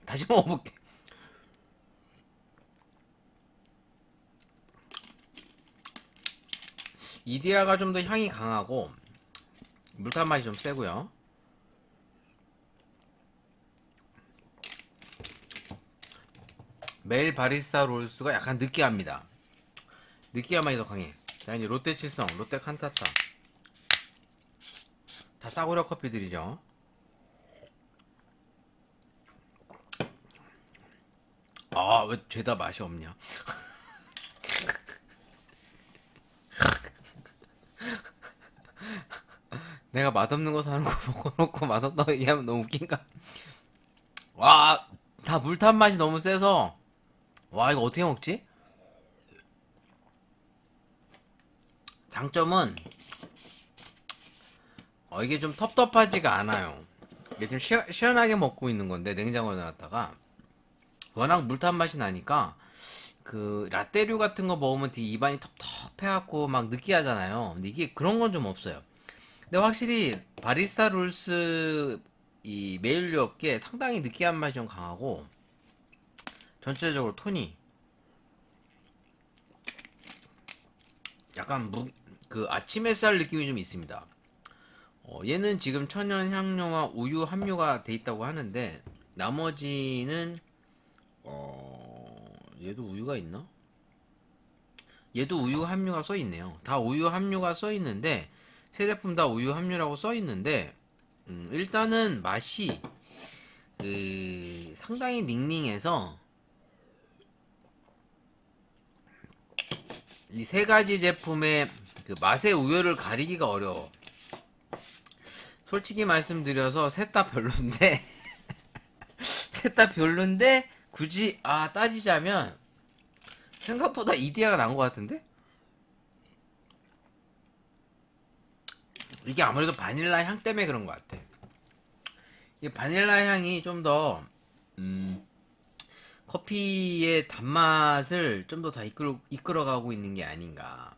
다시 먹어볼게. 이디야가 좀 더 향이 강하고 물탄 맛이 좀 세고요. 메일 바리스타 롤스가 약간 느끼합니다. 느끼한 맛이 더 강해. 자, 이제 롯데 칠성, 롯데 칸타타. 다 싸구려 커피들이죠. 왜 죄다 맛이 없냐? 내가 맛없는 거 사는 거 먹어놓고 맛없다고 얘기하면 너무 웃긴가? 와, 다 물탄 맛이 너무 세서, 와, 이거 어떻게 먹지? 장점은, 이게 좀 텁텁하지가 않아요. 이게 좀 시원하게 먹고 있는 건데, 냉장고에 넣어놨다가, 워낙 물탄 맛이 나니까, 그, 라떼류 같은 거 먹으면 되게 입안이 텁텁해갖고 막 느끼하잖아요. 근데 이게 그런 건 좀 없어요. 근데 확실히 바리스타 룰스 이 메일류 업계 상당히 느끼한 맛이 좀 강하고 전체적으로 톤이 약간 그 아침 햇살 느낌이 좀 있습니다. 얘는 지금 천연 향료와 우유 함유가 돼 있다고 하는데 나머지는 얘도 우유가 있나? 얘도 우유 함유가 써 있네요. 다 우유 함유가 써 있는데 세 제품 다 우유 함유라고 써 있는데 일단은 맛이 그 상당히 닝닝해서 이 세 가지 제품의 그 맛의 우열을 가리기가 어려워. 솔직히 말씀드려서 셋 다 별론데 셋 다 별론데 굳이 따지자면 생각보다 이디야가 나은 것 같은데? 이게 아무래도 바닐라 향 때문에 그런 것 같아. 이 바닐라 향이 좀 더 커피의 단맛을 좀 더 다 이끌어가고 있는 게 아닌가.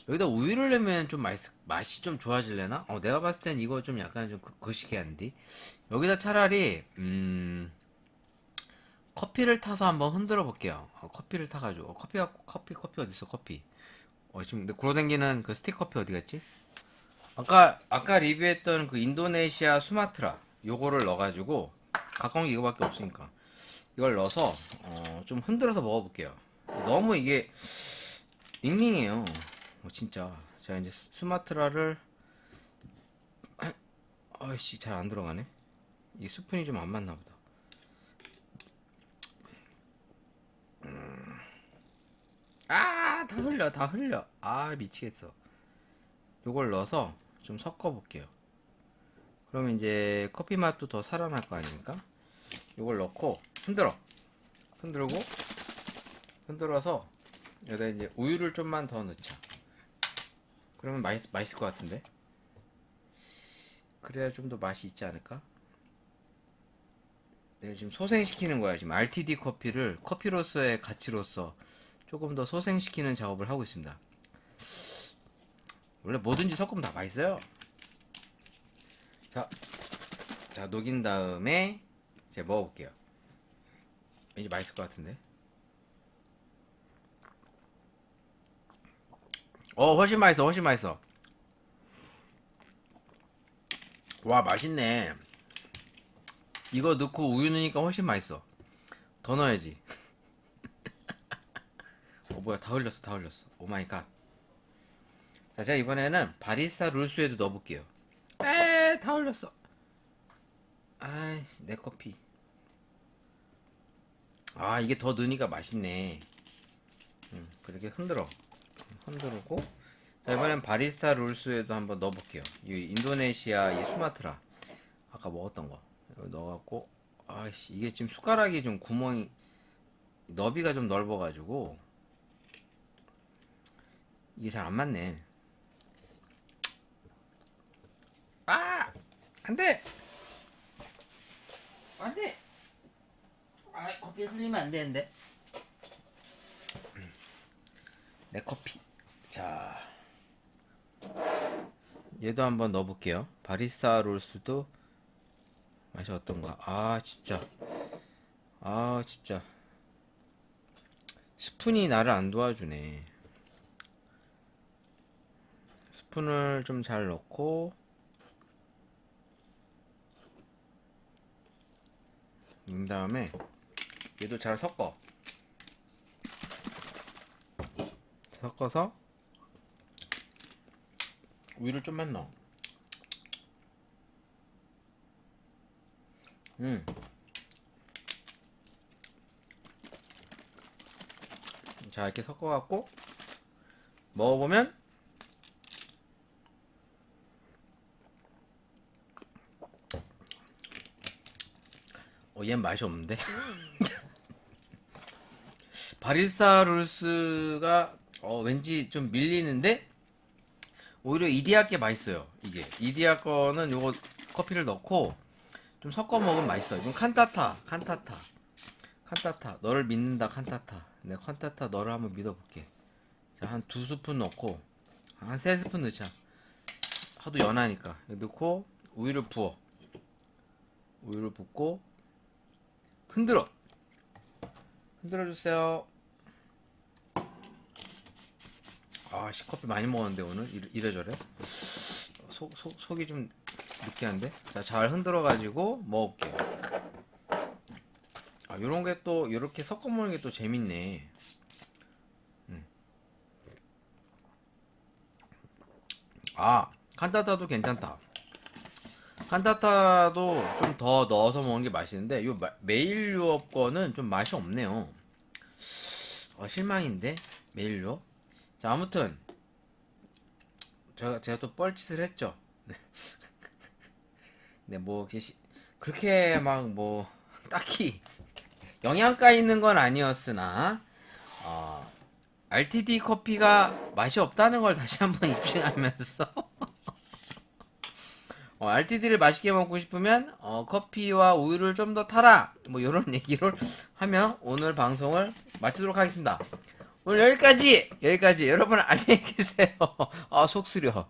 여기다 우유를 넣으면 좀 맛이 좀 좋아질래나? 내가 봤을 땐 이거 좀 약간 좀 거시기한데. 여기다 차라리 커피를 타서 한번 흔들어 볼게요. 커피를 타가지고 커피 어딨어 커피. 지금 근데 굴러댕기는 그 스틱 커피 어디 갔지? 아까 리뷰했던 그 인도네시아 수마트라 요거를 넣어가지고 가까운 게 이거밖에 없으니까 이걸 넣어서 좀 흔들어서 먹어볼게요. 너무 이게 닝닝해요. 진짜 자, 이제 수마트라를 아이씨 잘 안 들어가네. 이 스푼이 좀 안 맞나 보다. 다 흘려, 다 흘려. 아, 미치겠어. 요걸 넣어서 좀 섞어 볼게요. 그러면 이제 커피 맛도 더 살아날 거 아닙니까? 요걸 넣고 흔들고 흔들어서 여기다 이제 우유를 좀만 더 넣자. 그러면 맛있을 것 같은데. 그래야 좀 더 맛이 있지 않을까? 내가 지금 소생시키는 거야. 지금 RTD 커피를 커피로서의 가치로서 조금 더 소생시키는 작업을 하고 있습니다. 원래 뭐든지 섞으면 다 맛있어요. 자, 녹인 다음에 이제 먹어볼게요. 왠지 맛있을 것 같은데. 훨씬 맛있어, 훨씬 맛있어. 와, 맛있네. 이거 넣고 우유 넣으니까 훨씬 맛있어. 더 넣어야지. 뭐야, 다 흘렸어, 다 흘렸어. 오 마이 갓. 자, 제가 이번에는 바리스타 룰스에도 넣어볼게요. 다 흘렸어. 아이, 내 커피. 이게 더 넣으니까 맛있네. 그렇게 흔들고. 자, 이번엔 바리스타 룰스에도 한번 넣어볼게요. 이 인도네시아 이 수마트라. 아까 먹었던 거. 이거 넣어갖고. 아이씨, 이게 지금 숟가락이 좀 구멍이, 너비가 좀 넓어가지고. 이게 잘 안 맞네. 안 돼! 안 돼! 커피 흘리면 안 되는데. 내 커피. 자, 얘도 한번 넣어볼게요. 바리스타 롤스도 맛이 어떤가? 진짜. 스푼이 나를 안 도와주네. 스푼을 좀 잘 넣고, 그 다음에 얘도 잘 섞어서 우유를 좀만 넣어. 자, 이렇게 섞어갖고 먹어보면 얘는 맛이 없는데. 바리스타 룰스가 왠지 좀 밀리는데 오히려 이디야 게 맛있어요. 이게 이디야 거는 요거 커피를 넣고 좀 섞어 먹으면 맛있어. 이건 칸타타 너를 믿는다. 칸타타 내가 칸타타 너를 한번 믿어볼게. 자, 한 2스푼 넣고 한 3스푼 넣자. 하도 연하니까. 넣고 우유를 붓고 흔들어주세요. 커피 많이 먹었는데 오늘 이래저래 속이 좀 느끼한데. 자, 잘 흔들어가지고 먹을게요. 요런 게 또 요렇게 섞어 먹는 게 또 재밌네. 칸타타도 괜찮다. 칸타타도 좀 더 넣어서 먹는 게 맛있는데 요 메일 유업 거는 좀 맛이 없네요. 실망인데 메일 유업. 자, 아무튼 제가 또 뻘짓을 했죠. 네, 뭐 그렇게 막 뭐 딱히 영양가 있는 건 아니었으나 RTD 커피가 맛이 없다는 걸 다시 한번 입증하면서 RTD를 맛있게 먹고 싶으면 커피와 우유를 좀 더 타라, 뭐 이런 얘기를 하며 오늘 방송을 마치도록 하겠습니다. 오늘 여기까지 여러분 안녕히 계세요. 속 쓰려.